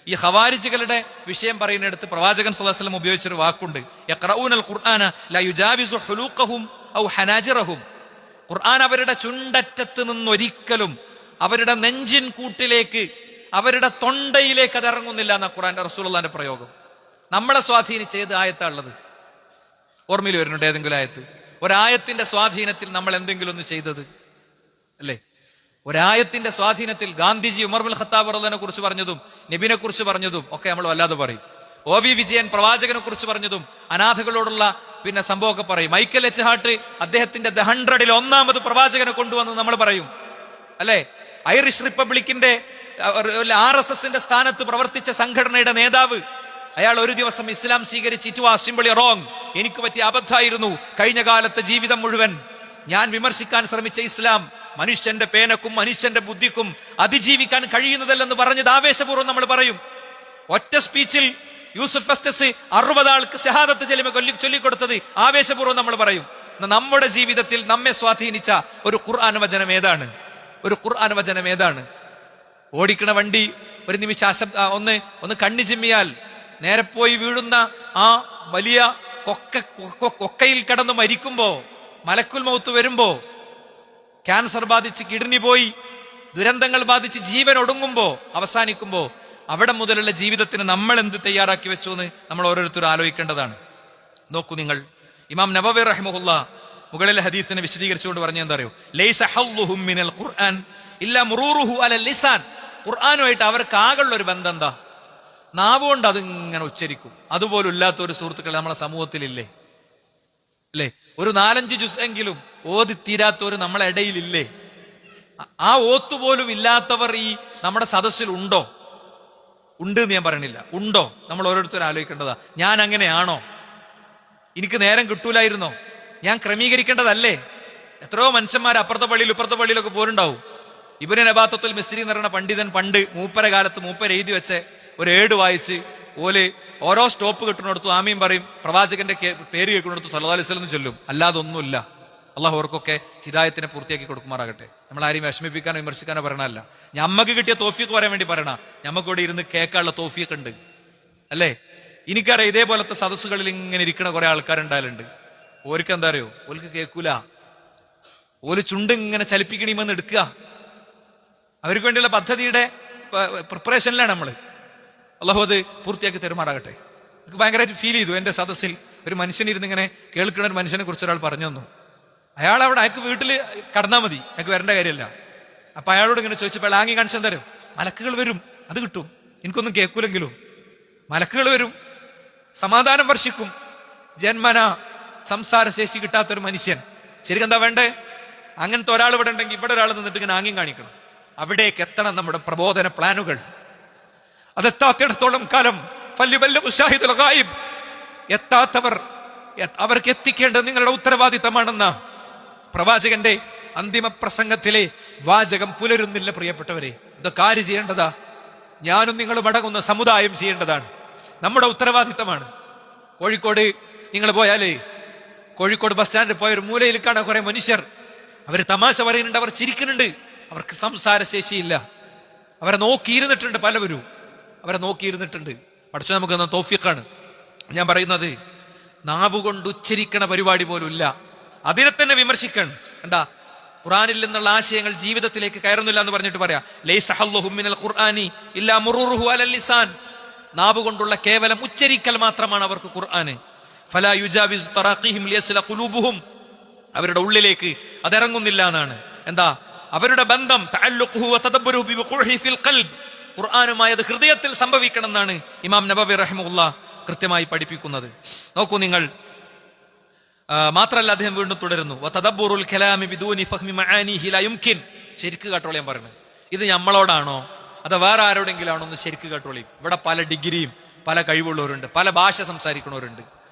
Speaker 1: ഈ ഖവാരിജുകളുടെ വിഷയം പറയുന്നിടത്ത് പ്രവാചകൻ സ്വല്ലല്ലാഹു അലൈഹി വസല്ലം ഉപയോഗിച്ചൊരു വാക്കുണ്ട്, യഖറഊനൽ ഖുർആന ലാ യുജാവിസു ഹുലൂഖഹും ഔ ഹനാജിറഹും. ഖുർആൻ അവരുടെ ചുണ്ടറ്റത്ത് നിന്നൊരിക്കലും അവരുടെ നെഞ്ചിൻ കൂട്ടിലേക്ക്, അവരുടെ തൊണ്ടയിലേക്ക് അത് ഇറങ്ങുന്നില്ല എന്ന ഖുർആന്റെ റസൂലുള്ളാഹിന്റെ പ്രയോഗം. നമ്മളെ സ്വാധീനിച്ച ഏത് ആയത്താണുള്ളത്? ഓർമ്മയിൽ വരുന്നുണ്ട് ഏതെങ്കിലും ആയത്ത്? ഒരായത്തിന്റെ സ്വാധീനത്തിൽ നമ്മൾ എന്തെങ്കിലും ഒന്ന് ചെയ്തത് അല്ലേ? ഒരായത്തിന്റെ സ്വാധീനത്തിൽ ഗാന്ധിജി ഉമർ ബിൻ ഖത്താബ് റളിയല്ലാഹുവിനെ കുറിച്ച് പറഞ്ഞതും നബിനെ കുറിച്ച് പറഞ്ഞതും ഒക്കെ നമ്മൾ വല്ലാതെ പറയും. OV വിജയൻ പ്രവാചകനെ കുറിച്ച് പറഞ്ഞതും അനാഥകളോടുള്ള സംഭവമൊക്കെ പറയും. മൈക്കൽ എച്ച് ഹാർട്ട് അദ്ദേഹത്തിന്റെ ദ 100ൽ 1ാമത് പ്രവാചകനെ കൊണ്ടുവന്ന് നമ്മൾ പറയും അല്ലെ? ഐറിഷ് റിപ്പബ്ലിക്കിന്റെ RSSന്റെ സ്ഥാനത്ത് പ്രവർത്തിച്ച സംഘടനയുടെ നേതാവ്, അയാൾ ഒരു ദിവസം ഇസ്ലാം സ്വീകരിച്ച് ഇറ്റ് വാസ് സിംപ്ലി റോങ്, എനിക്ക് പറ്റിയ അബദ്ധമായിരുന്നു, കഴിഞ്ഞ കാലത്തെ ജീവിതം മുഴുവൻ ഞാൻ വിമർശിക്കാൻ ശ്രമിച്ച ഇസ്ലാം മനുഷ്യന്റെ പേനക്കും മനുഷ്യന്റെ ബുദ്ധിക്കും അതിജീവിക്കാൻ കഴിയുന്നതല്ലെന്ന് പറഞ്ഞത് ആവേശപൂർവ്വം നമ്മൾ പറയും. ഒറ്റ സ്പീച്ചിൽ യൂസുഫ് ഫസ്റ്റസ് 60 ആൾക്ക് ഷഹാദത്ത് കലിമ ചൊല്ലിക്കൊടുത്തത് ആവേശപൂർവ്വം നമ്മൾ പറയും. നമ്മുടെ ജീവിതത്തിൽ നമ്മെ സ്വാധീനിച്ച ഒരു ഖുർആൻ വചനം ഏതാണ്? ഓടിക്കണ വണ്ടി ഒരു നിമിഷം ഒന്ന് കണ്ണു ചിമ്മിയാൽ നേരെ പോയി വീഴുന്ന ആ വലിയ കൊക്കയിൽ കിടന്ന് മരിക്കുമ്പോ, മലക്കുൽ മൗത്ത് വരുമ്പോ, ക്യാൻസർ ബാധിച്ച് കിഡ്നി പോയി, ദുരന്തങ്ങൾ ബാധിച്ച് ജീവൻ ഒടുങ്ങുമ്പോ, അവസാനിക്കുമ്പോ, അവിടെ മുതലുള്ള ജീവിതത്തിന് നമ്മൾ എന്ത് തയ്യാറാക്കി വെച്ചു എന്ന് നമ്മൾ ഓരോരുത്തരും ആലോചിക്കേണ്ടതാണ്. നോക്കൂ നിങ്ങൾ, ഇമാം നവവി റഹിമഹുല്ലാ മുകളിലെ ഹദീസിനെ വിശദീകരിച്ചുകൊണ്ട് പറഞ്ഞ എന്താ അറിയോ? ലൈസ ഹള്ളുഹും മിനൽ ഖുർആൻ ഇല്ലാ മുറൂറുഹു അലൽ ലിസാൻ. ഖുർആനുമായിട്ട് അവർക്ക് ആകെയുള്ള ഒരു ബന്ധം എന്താ? നാവുകൊണ്ട് അതിങ്ങനെ ഉച്ചരിക്കും. അതുപോലും ഇല്ലാത്ത ഒരു സുഹൃത്തുക്കൾ നമ്മളെ സമൂഹത്തിലില്ലേ? അല്ലേ? ഒരു 4-5 ജുസെങ്കിലും ഓതി തീരാത്തവര് നമ്മളെ ഇടയിലില്ലേ? ആ ഓത്തുപോലും ഇല്ലാത്തവർ ഈ നമ്മുടെ സദസ്സിൽ ഉണ്ടോ? ഉണ്ട് എന്ന് ഞാൻ പറയണില്ല, ഉണ്ടോ? നമ്മൾ ഓരോരുത്തരും ആലോചിക്കേണ്ടതാ. ഞാൻ അങ്ങനെയാണോ? എനിക്ക് നേരം കിട്ടൂലായിരുന്നോ? ഞാൻ ക്രമീകരിക്കേണ്ടതല്ലേ? എത്രയോ മനുഷ്യന്മാർ അപ്പുറത്തെ പള്ളിയിൽ ഇപ്പുറത്തെ പള്ളിയിലൊക്കെ പോരുണ്ടാവും. ഇബ്നു നബാത്തത്തുൽ മിസ്രി എന്ന് പറയുന്ന പണ്ഡിതൻ പണ്ട് മൂപ്പര കാലത്ത് മൂപ്പര എഴുതി വെച്ച് ഒരു ഏട് വായിച്ച് ഓരോ സ്റ്റോപ്പ് കിട്ടുന്നിടത്തും ആമീൻ പറയും, പ്രവാചകന്റെ പേര് കേൾക്കുന്നിടത്ത് സല്ലല്ലാഹു അലൈഹി വസല്ലം ചൊല്ലും. അല്ലാതെ ഒന്നുമില്ല. അള്ളാഹു അവർക്കൊക്കെ ഹിദായത്തിനെ പൂർത്തിയാക്കി കൊടുക്കുമാറാകട്ടെ. നമ്മൾ ആരെയും വിഷമിപ്പിക്കാനോ വിമർശിക്കാനോ പറയണല്ല. ഞമ്മക്ക് കിട്ടിയ തോഫീക്ക് പറയാൻ വേണ്ടി പറയണ. ഞമ്മക്കൂടെ ഇരുന്ന് കേൾക്കാനുള്ള തോഫീക്ക് ഉണ്ട് അല്ലേ? എനിക്കറിയാം, ഇതേപോലത്തെ സദസ്സുകളിൽ ഇങ്ങനെ ഇരിക്കണ കുറെ ആൾക്കാരുണ്ടായാലുണ്ട്. ഓർക്ക് എന്താ അറിയോ? ഓർക്ക് കേൾക്കൂല. ഓല് ചുണ്ട് ഇങ്ങനെ ചലിപ്പിക്കണമെന്ന് എടുക്കുക. അവർക്ക് വേണ്ടിയുള്ള പദ്ധതിയുടെ പ്രിപ്പറേഷനിലാണ് നമ്മള്. അള്ളാഹു അത് പൂർത്തിയാക്കി തരുമാറാകട്ടെ. എനിക്ക് ഭയങ്കരമായിട്ട് ഫീൽ ചെയ്തു. എന്റെ സദസ്സിൽ ഒരു മനുഷ്യനിരുന്ന് ഇങ്ങനെ കേൾക്കുന്ന ഒരു മനുഷ്യനെ കുറിച്ച് ഒരാൾ പറഞ്ഞു തന്നു. അയാൾക്ക് വീട്ടിൽ കടന്നാൽ മതി, അയാൾക്ക് വരേണ്ട കാര്യമല്ല. അപ്പൊ അയാളോട് ഇങ്ങനെ ചോദിച്ചപ്പോൾ ആംഗി കാണിച്ചാൽ തരും. മലക്കുകൾ വരും, അത് കിട്ടും. എനിക്കൊന്നും കേൾക്കൂലെങ്കിലും മലക്കുകൾ വരും, സമാധാനം വർഷിക്കും. ജന്മന സംസാരശേഷി കിട്ടാത്തൊരു മനുഷ്യൻ, ശരിക്കും എന്താ വേണ്ടേ? അങ്ങനത്തെ ഒരാൾ ഇവിടെ ഉണ്ടെങ്കിൽ ഇവിടെ ഒരാൾ നിന്നിട്ട് ഇങ്ങനെ ആംഗ്യം കാണിക്കണം. അവിടേക്ക് എത്തണം നമ്മുടെ പ്രബോധന പ്ലാനുകൾ. അതെത്താത്തിടത്തോളം കാലം എത്താത്തവർ അവർക്ക് എത്തിക്കേണ്ടത് നിങ്ങളുടെ ഉത്തരവാദിത്തമാണെന്ന പ്രവാചകന്റെ അന്തിമ പ്രസംഗത്തിലെ വാചകം പുലരുന്നില്ല. പ്രിയപ്പെട്ടവരെ, ഇതൊക്കെ ആര് ചെയ്യേണ്ടതാ? ഞാനും നിങ്ങളും അടങ്ങുന്ന സമുദായം ചെയ്യേണ്ടതാണ്. നമ്മുടെ ഉത്തരവാദിത്തമാണ്. കോഴിക്കോട് നിങ്ങൾ പോയാലേ, കോഴിക്കോട് ബസ് സ്റ്റാൻഡിൽ പോയ ഒരു മൂലയിൽ കാണാൻ കുറെ മനുഷ്യർ. അവർ തമാശ പറയുന്നുണ്ട്, അവർ ചിരിക്കുന്നുണ്ട്. അവർക്ക് സംസാരശേഷിയില്ല. അവരെ നോക്കിയിരുന്നിട്ടുണ്ട്, പലവരും അവരെ നോക്കിയിരുന്നിട്ടുണ്ട്. പഠിച്ച നമുക്ക് തന്ന തൗഫീഖാണ്. ഞാൻ പറയുന്നത്, നാവുകൊണ്ട് ഉച്ചരിക്കണ പരിപാടി പോലും ഇല്ല. അതിനെ തന്നെ വിമർശിക്കണം. എന്താ? ഖുർആനിൽ നിന്നുള്ള ആശയങ്ങൾ ജീവിതത്തിലേക്ക് കയറുന്നില്ല എന്ന് പറഞ്ഞിട്ട് പറയാ, ലൈസ ഹള്ളുഹും മിനൽ ഖുർആനി ഇല്ലാ മുറൂറുഹു അലൽ ലിസാൻ. നാവ് കൊണ്ടുള്ള കേവലം ഉച്ചരിക്കൽ മാത്രമാണ് അവർക്ക് ഖുർആന്. ഫലാ യുജാവിസു തറാഖിഹിം ലിയസ്ല ഖുലൂബുഹും. അവരുടെ ഉള്ളിലേക്ക് അതിറങ്ങുന്നില്ല എന്നാണ്. എന്താ? അവരുടെ ബന്ധം തഅല്ലുഖുഹു വതദബ്ബുറുഹു ബിവുഖൂഹി ഫിൽ ഖൽബ്, ഖുർആനുമായി അത് ഹൃദയത്തിൽ സംഭവിക്കണം എന്നാണ് ഇമാം നബവി റഹിമഹുല്ലാഹ് കൃത്യമായി പഠിപ്പിക്കുന്നത്. നോക്കൂ നിങ്ങൾ, മാത്രമല്ല അദ്ദേഹം വീണ്ടും തുടരുന്നു, വതദബ്ബുറുൽ കലാമി ബിദൂനി ഫഹ്മി മആനിഹി ലാ യുംകിൻ. ശരിക്ക് കേട്ടോളി ഞാൻ പറയുന്നത്. ഇത് നമ്മളോടാണോ അതോ വേറെ ആരോടെങ്കിലും ആണോ എന്ന് ശരിക്ക് കേട്ടോളി. ഇവിടെ പല ഡിഗ്രിയും പല കഴിവുള്ളവരുണ്ട്, പല ഭാഷ സംസാരിക്കുന്നവരുണ്ട്.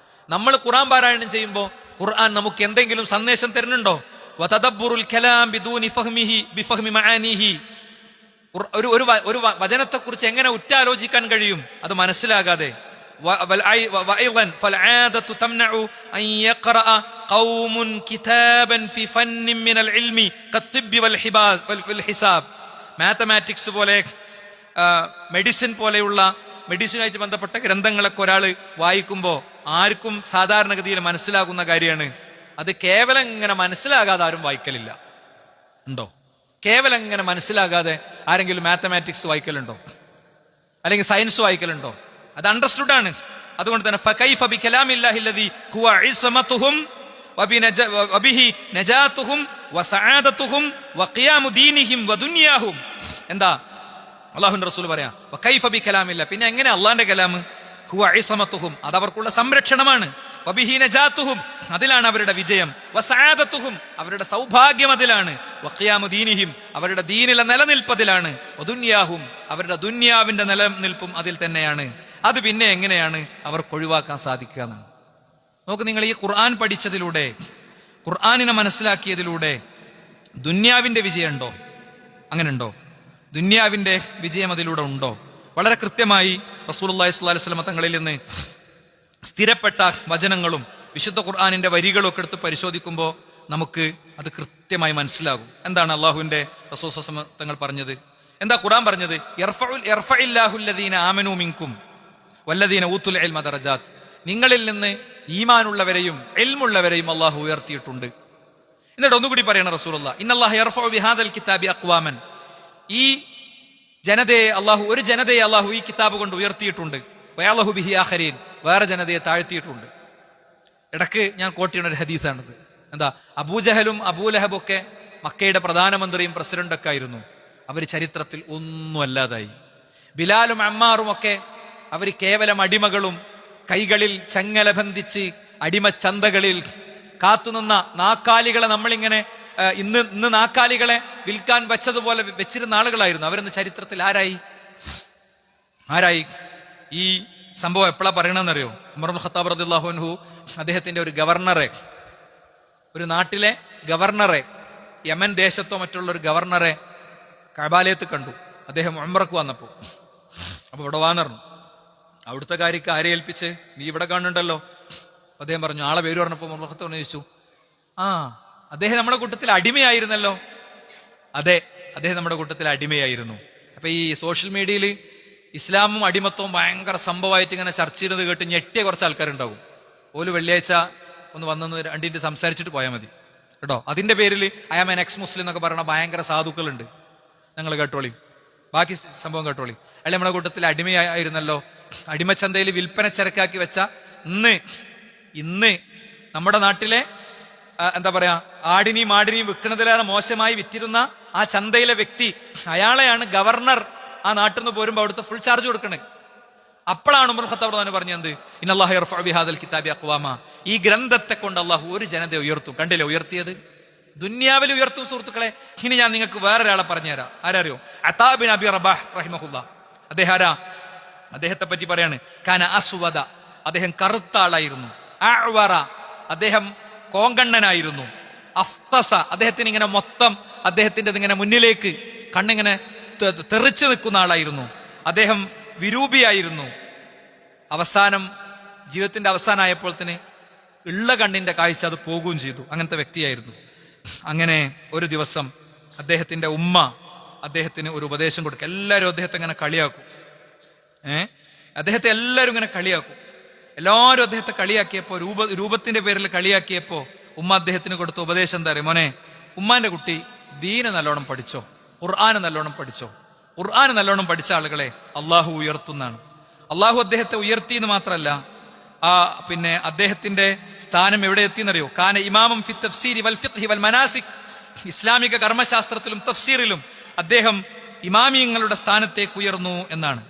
Speaker 1: നമ്മൾ ഖുർആൻ പാരായണം ചെയ്യുമ്പോൾ ഖുർആൻ നമുക്ക് എന്തെങ്കിലും സന്ദേശം തരുന്നുണ്ടോ? വതദബ്ബുറുൽ കലാം ബിദൂനി ഫഹ്മിഹി ബിഫഹ്മി മആനിഹി. ഒരു വചനത്തെക്കുറിച്ച് എങ്ങനെ ഉറ്റാലോചിക്കാൻ കഴിയും അത് മനസ്സിലാകാതെ? وأيضا فالعادة تمنع أن يقرأ قوم كتابا في فن من العلم كالطب والحساب. മാത്തമാറ്റിക്സ് പോലെ മെഡിസിൻ പോലെയുള്ള മെഡിസിനായിട്ട് ബന്ധപ്പെട്ട ഗ്രന്ഥങ്ങളൊക്കെ ഒരാൾ വായിക്കുമ്പോൾ ആർക്കും സാധാരണഗതിയിൽ മനസ്സിലാകുന്ന കാര്യമാണ്. അത് കേവലം ഇങ്ങനെ മനസ്സിലാകാതെ ആരും വായിക്കലില്ല. ഉണ്ടോ? കേവലം ഇങ്ങനെ മനസ്സിലാകാതെ ആരെങ്കിലും മാത്തമാറ്റിക്സ് വായിക്കലുണ്ടോ? അല്ലെങ്കിൽ സയൻസ് വായിക്കലുണ്ടോ? അത് അണ്ടർസ്റ്റുഡ് ആണ്. അതുകൊണ്ട് തന്നെ ഫകൈഫ ബികലാമില്ലാഹി അല്ലദീ ഹുവ ഇസ്മതുഹും വബിഹി നജാതുഹും വസആദതുഹും വഖിയാമു ദീനിഹിം വദുനിയാഹും. എന്താ അല്ലാഹുവിന്റെ റസൂൽ പറയാ, വകൈഫ ബികലാമില്ല, പിന്നെ എങ്ങനെ അല്ലാഹുവിന്റെ കലാം? ഹുവ ഇസ്മതുഹും, അത് അവർക്കുള്ള സംരക്ഷണമാണ്. വബിഹി നജാതുഹും, അതിലാണ് അവരുടെ വിജയം. വസആദതുഹും, അവരുടെ സൗഭാഗ്യം അതിലാണ്. വഖിയാമു ദീനിഹിം, അവരുടെ ദീനിലെ നിലനിൽപ്പതിലാണ്. വദുനിയാഹും, അവരുടെ ദുനിയാവിന്റെ നിലനിൽപ്പും അതിൽ തന്നെയാണ്. അത് പിന്നെ എങ്ങനെയാണ് അവർക്ക് ഒഴിവാക്കാൻ സാധിക്കുക എന്നാണ്. നോക്ക്, നിങ്ങൾ ഈ ഖുർആൻ പഠിച്ചതിലൂടെ, ഖുർആനിനെ മനസ്സിലാക്കിയതിലൂടെ ദുന്യാവിന്റെ വിജയം ഉണ്ടോ? അങ്ങനെ ഉണ്ടോ? ദുന്യാവിന്റെ വിജയം അതിലൂടെ ഉണ്ടോ? വളരെ കൃത്യമായി റസൂലുള്ളാഹി സ്വല്ലല്ലാഹു അലൈഹി വസല്ലം തങ്ങളിൽ നിന്ന് സ്ഥിരപ്പെട്ട വചനങ്ങളും വിശുദ്ധ ഖുർആനിന്റെ വരികളും ഒക്കെ എടുത്ത് പരിശോധിക്കുമ്പോൾ നമുക്ക് അത് കൃത്യമായി മനസ്സിലാകും. എന്താണ് അള്ളാഹുവിന്റെ റസൂൽ സ്വല്ലല്ലാഹു അലൈഹി വസല്ലം തങ്ങൾ പറഞ്ഞത്? എന്താ ഖുർആൻ പറഞ്ഞത്? യർഫഇല്ലാഹു അല്ലദീന ആമനൂ മിൻകും വല്ലദീന ഊത്തുൽ ഇൽമ ദറജാത്ത്. നിങ്ങളിൽ നിന്ന് ഈമാനുള്ളവരെയും ഇൽമുള്ളവരെയും അള്ളാഹു ഉയർത്തിയിട്ടുണ്ട്. എന്നിട്ട് ഒന്നുകൂടി പറയണം റസൂലുള്ളാഹി, ഇന്നല്ലാഹ യർഫഉ ബിഹാദൽ കിതാബി അഖ്വാമൻ. ഈ ജനതയെ അള്ളാഹു, ഒരു ജനതയെ അള്ളാഹു ഈ കിതാബ് കൊണ്ട് ഉയർത്തിയിട്ടുണ്ട്. വയഅലഹു ബിഹി ആഖരീൻ, വേറെ ജനതയെ താഴ്ത്തിയിട്ടുണ്ട്. ഇടക്ക് ഞാൻ കോട്ടിയുന്ന ഒരു ഹദീസാണിത്. എന്താ? അബൂജഹലും അബൂലഹബും ഒക്കെ മക്കയുടെ പ്രധാനമന്ത്രിയും പ്രസിഡന്റൊക്കെ ആയിരുന്നു. അവർ ചരിത്രത്തിൽ ഒന്നും അല്ലാതായി. ബിലാലും അമ്മാറും ഒക്കെ അവർ കേവലം അടിമകളും, കൈകളിൽ ചങ്ങല ബന്ധിച്ച് അടിമച്ചന്തകളിൽ കാത്തുനിന്ന നാക്കാലികളെ നമ്മളിങ്ങനെ ഇന്ന് നാക്കാലികളെ വിൽക്കാൻ വെച്ചതുപോലെ വെച്ചിരുന്ന ആളുകളായിരുന്നു. അവരെന്ന് ചരിത്രത്തിൽ ആരായി? ഈ സംഭവം എപ്പോഴാ പറയണമെന്നറിയോ? ഉമർ ഇബ്നുൽ ഖത്താബ് റളിയല്ലാഹു അൻഹു അദ്ദേഹത്തിന്റെ ഒരു ഗവർണറെ, ഒരു നാട്ടിലെ ഗവർണറെ, യമൻ ദേശത്തോ മറ്റുള്ള ഒരു ഗവർണറെ കഅബാലയത്ത് കണ്ടു. അദ്ദേഹം ഉംറക്ക് വന്നപ്പോൾ. അപ്പൊ ഇവിടെ വാന്നറിഞ്ഞു. അവിടുത്തെ കാര്യക്ക് ആരെ ഏൽപ്പിച്ച്? നീ ഇവിടെ കാണുന്നുണ്ടല്ലോ. അദ്ദേഹം പറഞ്ഞു, ആളെ പേര് പറഞ്ഞപ്പോൾ ഉമർ ഇബ്നുൽ ഖത്താബ് ചോദിച്ചു, അദ്ദേഹം നമ്മുടെ കൂട്ടത്തിൽ അടിമയായിരുന്നല്ലോ. അതെ, അദ്ദേഹം നമ്മുടെ കൂട്ടത്തിൽ അടിമയായിരുന്നു. അപ്പൊ ഈ സോഷ്യൽ മീഡിയയിൽ ഇസ്ലാമും അടിമത്വവും ഭയങ്കര സംഭവമായിട്ട് ഇങ്ങനെ ചർച്ച ചെയ്തത് കേട്ട് ഞെട്ടിയ കുറച്ച് ആൾക്കാരുണ്ടാവും. ഓല് വെള്ളിയാഴ്ച ഒന്ന് വന്നെന്ന് രണ്ടിന്റെ സംസാരിച്ചിട്ട് പോയാൽ മതി കേട്ടോ. അതിന്റെ പേരിൽ I am an ex Muslim എന്നൊക്കെ പറയുന്ന ഭയങ്കര സാധുക്കളുണ്ട്. ഞങ്ങൾ കേട്ടോളി, ബാക്കി സംഭവം കേട്ടോളി. അല്ലെ നമ്മുടെ കൂട്ടത്തിൽ അടിമയായിരുന്നല്ലോ, അടിമച്ചന്തയിൽ വിൽപ്പന ചരക്കാക്കി വെച്ച ഇന്ന് നമ്മുടെ നാട്ടിലെ എന്താ പറയാ, ആടിനെയും മാടിനെയും വിൽക്കുന്നതിലേറെ മോശമായി വിറ്റിരുന്ന ആ ചന്തയിലെ വ്യക്തി, അയാളെയാണ് ഗവർണർ ആ നാട്ടിൽ നിന്ന് പോരുമ്പോൾ അവിടുത്തെ ഫുൾ ചാർജ് കൊടുക്കണേ. അപ്പോഴാണ് ഉമർ ഖത്താബ് റളിയല്ലാഹു അൻഹു പറഞ്ഞത്, ഇന്നല്ലാഹ യർഫഉ ബിഹാദൽ കിതാബി അഖ്വാമ. ഈ ഗ്രന്ഥത്തെ കൊണ്ട് അള്ളാഹു ഒരു ജനതയെ ഉയർത്തും. കണ്ടില്ലേ ഉയർത്തിയത്? ദുന്യാവിൽ ഉയർത്തും. സുഹൃത്തുക്കളെ, ഇനി ഞാൻ നിങ്ങൾക്ക് വേറൊരാളെ പറഞ്ഞുതരാം. ആരറിയോ? അതാ ബിൻ അബി റബാഹ് റഹിമഹുല്ലാഹ്. അദ്ദേഹത്തെ പറ്റി പറയാണ്, കാന അസ്വദ, അദ്ദേഹം കറുത്ത ആളായിരുന്നു. അഅ്വറ, അദ്ദേഹം കോങ്കണ്ണനായിരുന്നു. അഫ്തസ, അദ്ദേഹത്തിന് ഇങ്ങനെ മൊത്തം അദ്ദേഹത്തിന്റെ ഇങ്ങനെ മുന്നിലേക്ക് കണ്ണിങ്ങനെ തെറിച്ചു നിൽക്കുന്ന ആളായിരുന്നു. അദ്ദേഹം വിരൂപിയായിരുന്നു. ജീവിതത്തിന്റെ അവസാനമായപ്പോൾ തന്നെ ഉള്ള കണ്ണിന്റെ കാഴ്ച അത് പോകുകയും ചെയ്തു. അങ്ങനത്തെ വ്യക്തിയായിരുന്നു. അങ്ങനെ ഒരു ദിവസം അദ്ദേഹത്തിന്റെ ഉമ്മ അദ്ദേഹത്തിന് ഒരു ഉപദേശം കൊടുക്കും. എല്ലാവരും അദ്ദേഹത്തെ ഇങ്ങനെ കളിയാക്കും. അദ്ദേഹത്തെ എല്ലാവരും ഇങ്ങനെ കളിയാക്കും. എല്ലാവരും അദ്ദേഹത്തെ കളിയാക്കിയപ്പോ, രൂപത്തിന്റെ പേരിൽ കളിയാക്കിയപ്പോ ഉമ്മ അദ്ദേഹത്തിന് കൊടുത്ത ഉപദേശം എന്താ അറിയോ? മോനെ, ഉമ്മാന്റെ കുട്ടി ദീന് നല്ലോണം പഠിച്ചോ, ഖുർആന് നല്ലോണം പഠിച്ചോ. ഖുർആന് നല്ലോണം പഠിച്ച ആളുകളെ അള്ളാഹു ഉയർത്തുന്നതാണ്. അള്ളാഹു അദ്ദേഹത്തെ ഉയർത്തി എന്ന് മാത്രമല്ല, പിന്നെ അദ്ദേഹത്തിന്റെ സ്ഥാനം എവിടെ എത്തിയെന്നറിയോ? കാന ഇമാമം ഫി തഫ്സീരി വൽ ഫിഖ്ഹി വൽ മനാസിക്. ഇസ്ലാമിക കർമ്മശാസ്ത്രത്തിലും തഫ്സീറിലും അദ്ദേഹം ഇമാമിയങ്ങളുടെ സ്ഥാനത്തേക്ക് ഉയർന്നു എന്നാണ്.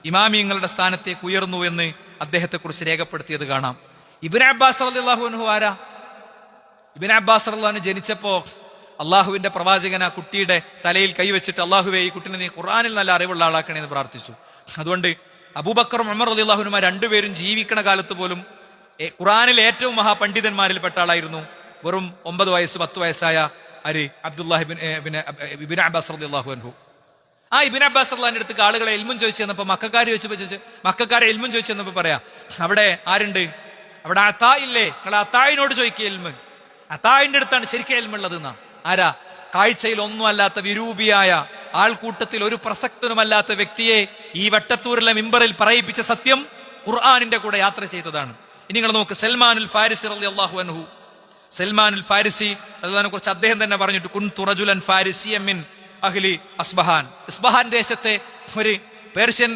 Speaker 1: ഇമാമിയങ്ങളുടെ സ്ഥാനത്തേക്ക് ഉയർന്നു എന്ന് അദ്ദേഹത്തെ കുറിച്ച് രേഖപ്പെടുത്തിയത് കാണാം. ഇബ്നു അബ്ബാസ് റളിയല്ലാഹു അൻഹു ആരാ? ഇബ്നു അബ്ബാസ് റളിയല്ലാഹു അൻഹു ജനിച്ചപ്പോ അള്ളാഹുവിന്റെ പ്രവാചകൻ ആ കുട്ടിയുടെ തലയിൽ കൈവച്ചിട്ട് അള്ളാഹുവേ ഈ കുട്ടിനെ നീ ഖുർആനിൽ നല്ല അറിവുള്ള ആളാക്കണേ എന്ന് പ്രാർത്ഥിച്ചു. അതുകൊണ്ട് അബൂബക്കറും ഉമർ റളിയല്ലാഹു അൻഹുമാ രണ്ടുപേരും ജീവിക്കണ കാലത്ത് പോലും ഖുർആനിൽ ഏറ്റവും മഹാപണ്ഡിതന്മാരിൽപ്പെട്ട ആളായിരുന്നു വെറും 9 വയസ്സ് 10 വയസ്സായ അബ്ദുല്ലാഹി ഇബ്നു അബ്ബാസ് റളിയല്ലാഹു അൻഹു. ആ ഇബ്നു അബ്ബാസ് റളിയല്ലാഹു അടുത്ത് ആളുകളെ ഇൽമും ചോദിച്ചു തന്നപ്പോ മക്കാരെ ഇൽമും ചോദിച്ചു തന്നപ്പോ പറയാ, അവിടെ ആരുണ്ട്? അവിടെ അത്താ ഇല്ലേ? നിങ്ങൾ അത്തായിനോട് ചോദിക്കുക ഇൽമ്. അത്തായിന്റെ അടുത്താണ് ശരിക്കും ഇൽമുള്ളത് എന്നാ. ആരാ? കാഴ്ചയിൽ ഒന്നും അല്ലാത്ത വിരൂപിയായ ആൾക്കൂട്ടത്തിൽ ഒരു പ്രസക്തനുമല്ലാത്ത വ്യക്തിയെ ഈ വട്ടത്തൂരിലെ മിമ്പറിൽ പറയിപ്പിച്ച സത്യം ഖുർആനിന്റെ കൂടെ യാത്ര ചെയ്തതാണ്. ഇനി നിങ്ങൾ നോക്ക്, സൽമാനുൽ ഫാരിസി റളിയല്ലാഹു അൻഹു. സൽമാനുൽ ഫാരിസി അതിനെ കുറിച്ച് അദ്ദേഹം തന്നെ പറഞ്ഞിട്ട്, കുൻതു റജുലൻ ഫാരിസിയൻ മിൻ അഹ്ലി അസ്ബഹാൻ. ഇസ്ബഹാൻ ദേശത്തെ ഒരു പേർഷ്യൻ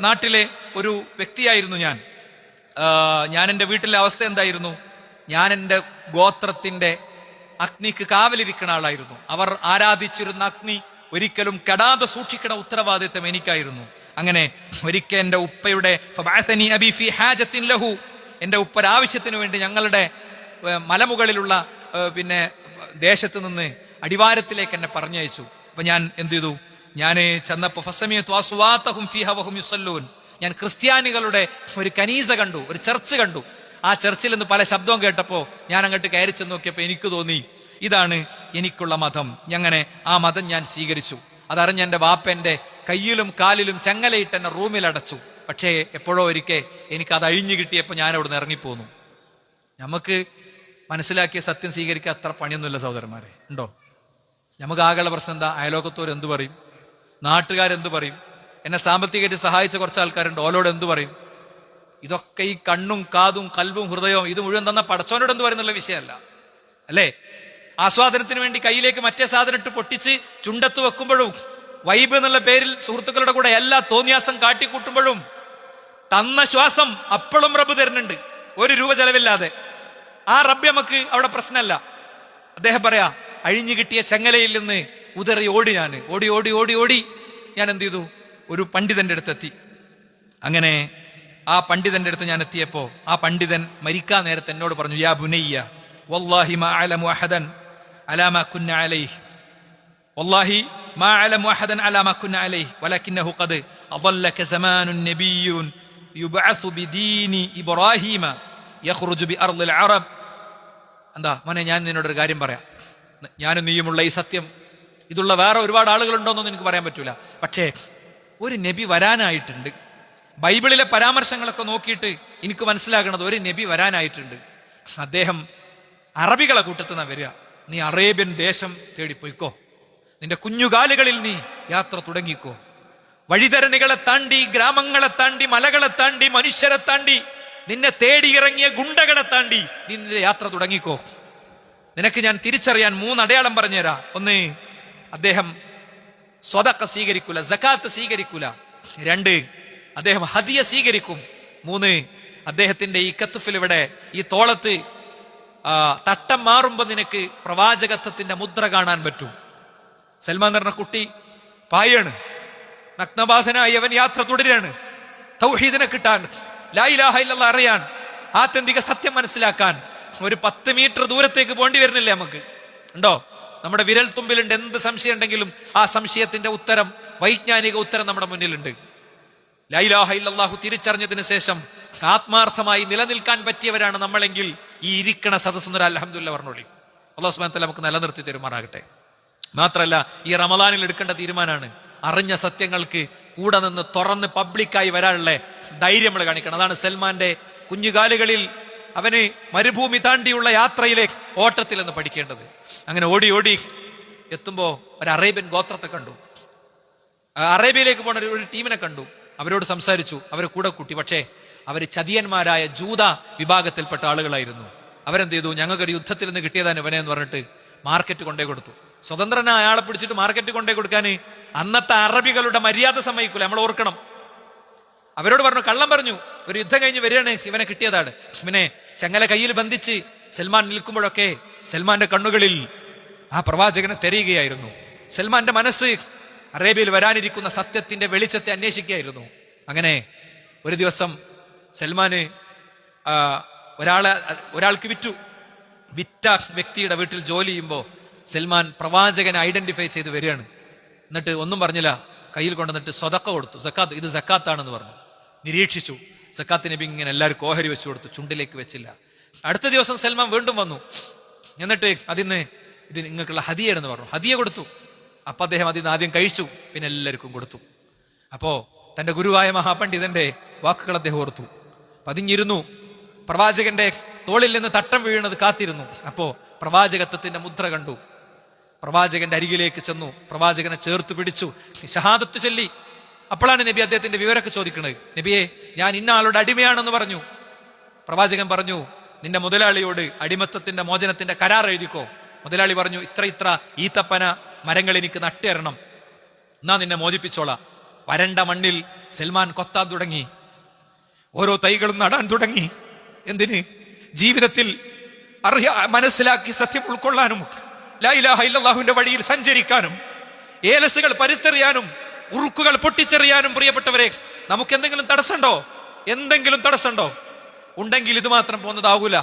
Speaker 1: നാട്ടിലെ ഒരു വ്യക്തിയായിരുന്നു ഞാൻ. എൻ്റെ വീട്ടിലെ അവസ്ഥ എന്തായിരുന്നു? ഞാൻ എൻ്റെ ഗോത്രത്തിന്റെ അഗ്നിക്ക് കാവലിരിക്കുന്ന ആളായിരുന്നു. അവർ ആരാധിച്ചിരുന്ന അഗ്നി ഒരിക്കലും കെടാതെ സൂക്ഷിക്കുന്ന ഉത്തരവാദിത്വം എനിക്കായിരുന്നു. അങ്ങനെ ഒരിക്കൽ എൻ്റെ ഉപ്പയുടെ എൻ്റെ ഉപ്പരാവശ്യത്തിന് വേണ്ടി ഞങ്ങളുടെ മലമുകളിലുള്ള ദേശത്ത് നിന്ന് അടിവാരത്തിലേക്ക് എന്നെ പറഞ്ഞയച്ചു. അപ്പൊ ഞാൻ എന്ത് ചെയ്തു? ഞാൻ ചെന്നപ്പോ ഞാൻ ക്രിസ്ത്യാനികളുടെ ഒരു കനീസ കണ്ടു, ഒരു ചർച്ച് കണ്ടു. ആ ചർച്ചിൽ നിന്ന് പല ശബ്ദവും കേട്ടപ്പോ ഞാൻ അങ്ങോട്ട് കയറി ചെന്ന് നോക്കിയപ്പോ എനിക്ക് തോന്നി ഇതാണ് എനിക്കുള്ള മതം. അങ്ങനെ ആ മതം ഞാൻ സ്വീകരിച്ചു. അതറിഞ്ഞ എൻ്റെ വാപ്പന്റെ കയ്യിലും കാലിലും ചങ്ങലയിട്ട് എന്നെ റൂമിലടച്ചു. പക്ഷേ എപ്പോഴോ ഒരിക്കൽ എനിക്കത് അഴിഞ്ഞു കിട്ടിയപ്പോൾ ഞാൻ അവിടെ നിന്ന് ഇറങ്ങിപ്പോന്നു. നമുക്ക് മനസ്സിലാക്കിയ സത്യം സ്വീകരിക്കാൻ അത്ര പണിയൊന്നുമില്ല സഹോദരന്മാരെ, ഉണ്ടോ? നമുക്ക് ആകെയുള്ള പ്രശ്നം എന്താ? അയലോകത്തോർ എന്തു പറയും? നാട്ടുകാരെന്തു പറയും? എന്നെ സാമ്പത്തികമായിട്ട് സഹായിച്ച കുറച്ച് ആൾക്കാരുണ്ട്, ഓലോട് എന്തു പറയും? ഇതൊക്കെ ഈ കണ്ണും കാതും കൽബും ഹൃദയവും ഇത് മുഴുവൻ തന്ന പടച്ചോനോട് എന്ത് പറയുന്നുള്ള വിഷയമല്ല, അല്ലേ? ആസ്വാദനത്തിന് വേണ്ടി കയ്യിലേക്ക് മറ്റേ സാധനം ഇട്ട് പൊട്ടിച്ച് ചുണ്ടത്ത് വെക്കുമ്പോഴും വൈബ് എന്നുള്ള പേരിൽ സുഹൃത്തുക്കളുടെ കൂടെ എല്ലാ തോന്നിയാസം കാട്ടിക്കൂട്ടുമ്പോഴും തന്ന ശ്വാസം അപ്പോഴും റബ്ബ് തരുന്നുണ്ട്, 1 രൂപ ചെലവില്ലാതെ. ആ റബ്ബ് നമുക്ക് അവിടെ പ്രശ്നമല്ല. അദ്ദേഹം പറയാ, അഴിഞ്ഞു കിട്ടിയ ചെങ്ങലയിൽ നിന്ന് ഉതറി ഓടി ഓടി ഞാൻ എന്ത് ചെയ്തു? ഒരു പണ്ഡിതന്റെ അടുത്തെത്തി. അങ്ങനെ ആ പണ്ഡിതന്റെ അടുത്ത് ഞാൻ എത്തിയപ്പോ ആ പണ്ഡിതൻ മരിക്കാൻ നേരത്തെ എന്നോട് പറഞ്ഞു, യാ ബുനയ്യ വല്ലാഹി മാ അലമു അഹദൻ അലാ മാ കുന്ന അലൈഹി വല്ലാഹി മാ അലമു അഹദൻ അലാ മാ കുന്ന അലൈഹി വലകിന്നഹു ഖദ് അദല്ലക സമാനുൻ നബിയ്യുൻ യുബഅസു ബിദീനി ഇബ്രാഹീമ യഖ്റുജു ബി അർളിൽ അറബ്. എന്താ മോനെ, ഞാൻ നിന്നോടൊരു കാര്യം പറയാം. ഞാനും നീയുമുള്ള ഈ സത്യം ഇതുള്ള വേറെ ഒരുപാട് ആളുകളുണ്ടോന്നൊന്നും എനിക്ക് പറയാൻ പറ്റൂല. പക്ഷേ ഒരു നബി വരാനായിട്ടുണ്ട്. ബൈബിളിലെ പരാമർശങ്ങളൊക്കെ നോക്കിയിട്ട് എനിക്ക് മനസ്സിലാകണത് ഒരു നബി വരാനായിട്ടുണ്ട്. അദ്ദേഹം അറബികളെ കൂട്ടത്തിൽ നിന്നാ വരിക. നീ അറേബ്യൻ ദേശം തേടിപ്പോയിക്കോ, നിന്റെ കുഞ്ഞുകാലുകളിൽ നീ യാത്ര തുടങ്ങിക്കോ. വഴിതരണികളെ താണ്ടി, ഗ്രാമങ്ങളെ താണ്ടി, മലകളെ താണ്ടി, മനുഷ്യരെ താണ്ടി, നിന്നെ തേടിയിറങ്ങിയ ഗുണ്ടകളെ താണ്ടി നീ നിന്റെ യാത്ര തുടങ്ങിക്കോ. നിനക്ക് ഞാൻ തിരിച്ചറിയാൻ 3 അടയാളം പറഞ്ഞുതരാ. 1, അദ്ദേഹം സ്വതക്ക സ്വീകരിക്കൂല, സകാത്ത് സ്വീകരിക്കൂല. 2, അദ്ദേഹം ഹദിയ സ്വീകരിക്കും. 3, അദ്ദേഹത്തിന്റെ ഈ കത്തുഫിൽ ഇവിടെ ഈ തോളത്ത് തട്ടം മാറുമ്പോ നിനക്ക് പ്രവാചകത്വത്തിന്റെ മുദ്ര കാണാൻ പറ്റും. സൽമാൻ പറഞ്ഞ കുട്ടി പായാണ്, നഗ്നബാധനായി അവൻ യാത്ര തുടരുകയാണ്. തൗഹീദിനെ കിട്ടാൻ, ലാ ഇലാഹ ഇല്ലല്ലാഹ് അറിയാൻ, ആത്യന്തിക സത്യം മനസ്സിലാക്കാൻ ഒരു 10 മീറ്റർ ദൂരത്തേക്ക് പോണ്ടി വരുന്നില്ലേ നമുക്ക്? ഉണ്ടോ? നമ്മുടെ വിരൽ തുമ്പിലുണ്ട്. എന്ത് സംശയം ഉണ്ടെങ്കിലും ആ സംശയത്തിന്റെ ഉത്തരം, വൈജ്ഞാനിക ഉത്തരം നമ്മുടെ മുന്നിലുണ്ട്. ലാ ഇലാഹ ഇല്ലല്ലാഹു തിരിച്ചറിഞ്ഞതിന് ശേഷം ആത്മാർത്ഥമായി നിലനിൽക്കാൻ പറ്റിയവരാണ് നമ്മളെങ്കിൽ ഈ ഇരിക്കണ സദസ്സൊന്നൊരു അൽഹംദുലില്ലാഹ് പറഞ്ഞോളി. അല്ലാഹു സുബ്ഹാനഹു വ തആല നമുക്ക് നിലനിർത്തി തരുമാറാകട്ടെ. മാത്രല്ല, ഈ റമളാനിൽ എടുക്കേണ്ട തീരുമാനമാണ്. അറിഞ്ഞ സത്യങ്ങൾക്ക് കൂടെ നിന്ന് തുറന്ന് പബ്ലിക്കായി വരാനുള്ള ധൈര്യം നമ്മൾ കാണിക്കണം. അതാണ് സൽമാന്റെ കുഞ്ഞുകാലുകളിൽ അവന് മരുഭൂമി താണ്ടിയുള്ള യാത്രയിലെ ഓട്ടത്തിൽ നിന്ന് പഠിക്കേണ്ടത്. അങ്ങനെ ഓടി എത്തുമ്പോ ഒരു അറേബ്യൻ ഗോത്രത്തെ കണ്ടു. അറേബ്യയിലേക്ക് പോണ ഒരു ടീമിനെ കണ്ടു. അവരോട് സംസാരിച്ചു, അവരെ കൂടെ കൂട്ടി. പക്ഷേ അവർ ചതിയന്മാരായ ജൂത വിഭാഗത്തിൽപ്പെട്ട ആളുകളായിരുന്നു. അവരെന്ത് ചെയ്തു? ഞങ്ങൾക്കൊരു യുദ്ധത്തിൽ നിന്ന് കിട്ടിയതാണ് ഇവനെ എന്ന് പറഞ്ഞിട്ട് മാർക്കറ്റ് കൊണ്ടേ കൊടുത്തു. സ്വതന്ത്രനായ അയാളെ പിടിച്ചിട്ട് മാർക്കറ്റ് കൊണ്ടേ കൊടുക്കാൻ അന്നത്തെ അറബികളുടെ മര്യാദ സമ്മതിക്കൂല, നമ്മൾ ഓർക്കണം. അവരോട് പറഞ്ഞു, കള്ളം പറഞ്ഞു, ഒരു യുദ്ധം കഴിഞ്ഞ് വരികയാണ്, ഇവനെ കിട്ടിയതാണ്. ഇവനെ ചങ്ങല കയ്യിൽ ബന്ധിച്ച് സൽമാൻ നിൽക്കുമ്പോഴൊക്കെ സൽമാന്റെ കണ്ണുകളിൽ ആ പ്രവാചകനെ തെരയുകയായിരുന്നു. സൽമാന്റെ മനസ്സ് അറേബ്യയിൽ വരാനിരിക്കുന്ന സത്യത്തിന്റെ വെളിച്ചത്തെ അന്വേഷിക്കുകയായിരുന്നു. അങ്ങനെ ഒരു ദിവസം സൽമാന് ഒരാൾക്ക് വിറ്റു. വിറ്റ വ്യക്തിയുടെ വീട്ടിൽ ജോലി ചെയ്യുമ്പോൾ സൽമാൻ പ്രവാചകനെ ഐഡന്റിഫൈ ചെയ്ത് വരികയാണ്. എന്നിട്ട് ഒന്നും പറഞ്ഞില്ല, കയ്യിൽ കൊണ്ടുവന്നിട്ട് സ്വതക്ക കൊടുത്തു. സക്കാത്ത്, ഇത് സക്കാത്താണെന്ന് പറഞ്ഞു. നിരീക്ഷിച്ചു. സക്കാത്ത് നബി ഇങ്ങനെ എല്ലാവർക്കും ഓഹരി വെച്ചു കൊടുത്തു, ചുണ്ടിലേക്ക് വെച്ചില്ല. അടുത്ത ദിവസം സൽമാൻ വീണ്ടും വന്നു. എന്നിട്ട് ഇത് നിങ്ങൾക്കുള്ള ഹദിയാണെന്ന് പറഞ്ഞു. ഹദിയ കൊടുത്തു. അപ്പൊ അദ്ദേഹം അതിന് ആദ്യം കഴിച്ചു, പിന്നെ എല്ലാവർക്കും കൊടുത്തു. അപ്പോ തന്റെ ഗുരുവായ മഹാപണ്ഡിതന്റെ വാക്കുകൾ അദ്ദേഹം ഓർത്തു. പതിഞ്ഞിരുന്നു. പ്രവാചകന്റെ തോളിൽ നിന്ന് തട്ടം വീഴുന്നത് കാത്തിരുന്നു. അപ്പോ പ്രവാചകത്വത്തിന്റെ മുദ്ര കണ്ടു. പ്രവാചകന്റെ അരികിലേക്ക് ചെന്നു, പ്രവാചകനെ ചേർത്ത് പിടിച്ചു, ഷഹാദത്ത് ചൊല്ലി. അപ്പോഴാണ് നബി അദ്ദേഹത്തിന്റെ വിവരമൊക്കെ ചോദിക്കുന്നത്. നബിയെ, ഞാൻ ഇന്ന ആളുടെ അടിമയാണെന്ന് പറഞ്ഞു. പ്രവാചകൻ പറഞ്ഞു, നിന്റെ മുതലാളിയോട് അടിമത്തത്തിന്റെ മോചനത്തിന്റെ കരാർ എഴുതിക്കോ. മുതലാളി പറഞ്ഞു, ഇത്ര ഈത്തപ്പന മരങ്ങൾ എനിക്ക് നട്ടുതരണം, എന്നാ നിന്നെ മോചിപ്പിച്ചോളാം. വരണ്ട മണ്ണിൽ സൽമാൻ കൊത്താൻ തുടങ്ങി. ഓരോ തൈകളും നടാൻ തുടങ്ങി. എന്തിന്? ജീവിതത്തിൽ മനസ്സിലാക്കി സത്യം ഉൾക്കൊള്ളാനും ലാ ഇലാഹ ഇല്ലല്ലാഹുവിന്റെ വഴിയിൽ സഞ്ചരിക്കാനും ഏലസുകൾ പരിച്ചറിയാനും ഉറുക്കുകൾ പൊട്ടിച്ചെറിയാനും. പ്രിയപ്പെട്ടവരെ, നമുക്ക് എന്തെങ്കിലും തടസ്സമുണ്ടോ? ഉണ്ടെങ്കിൽ ഇത് മാത്രം പോകുന്നതാകൂല.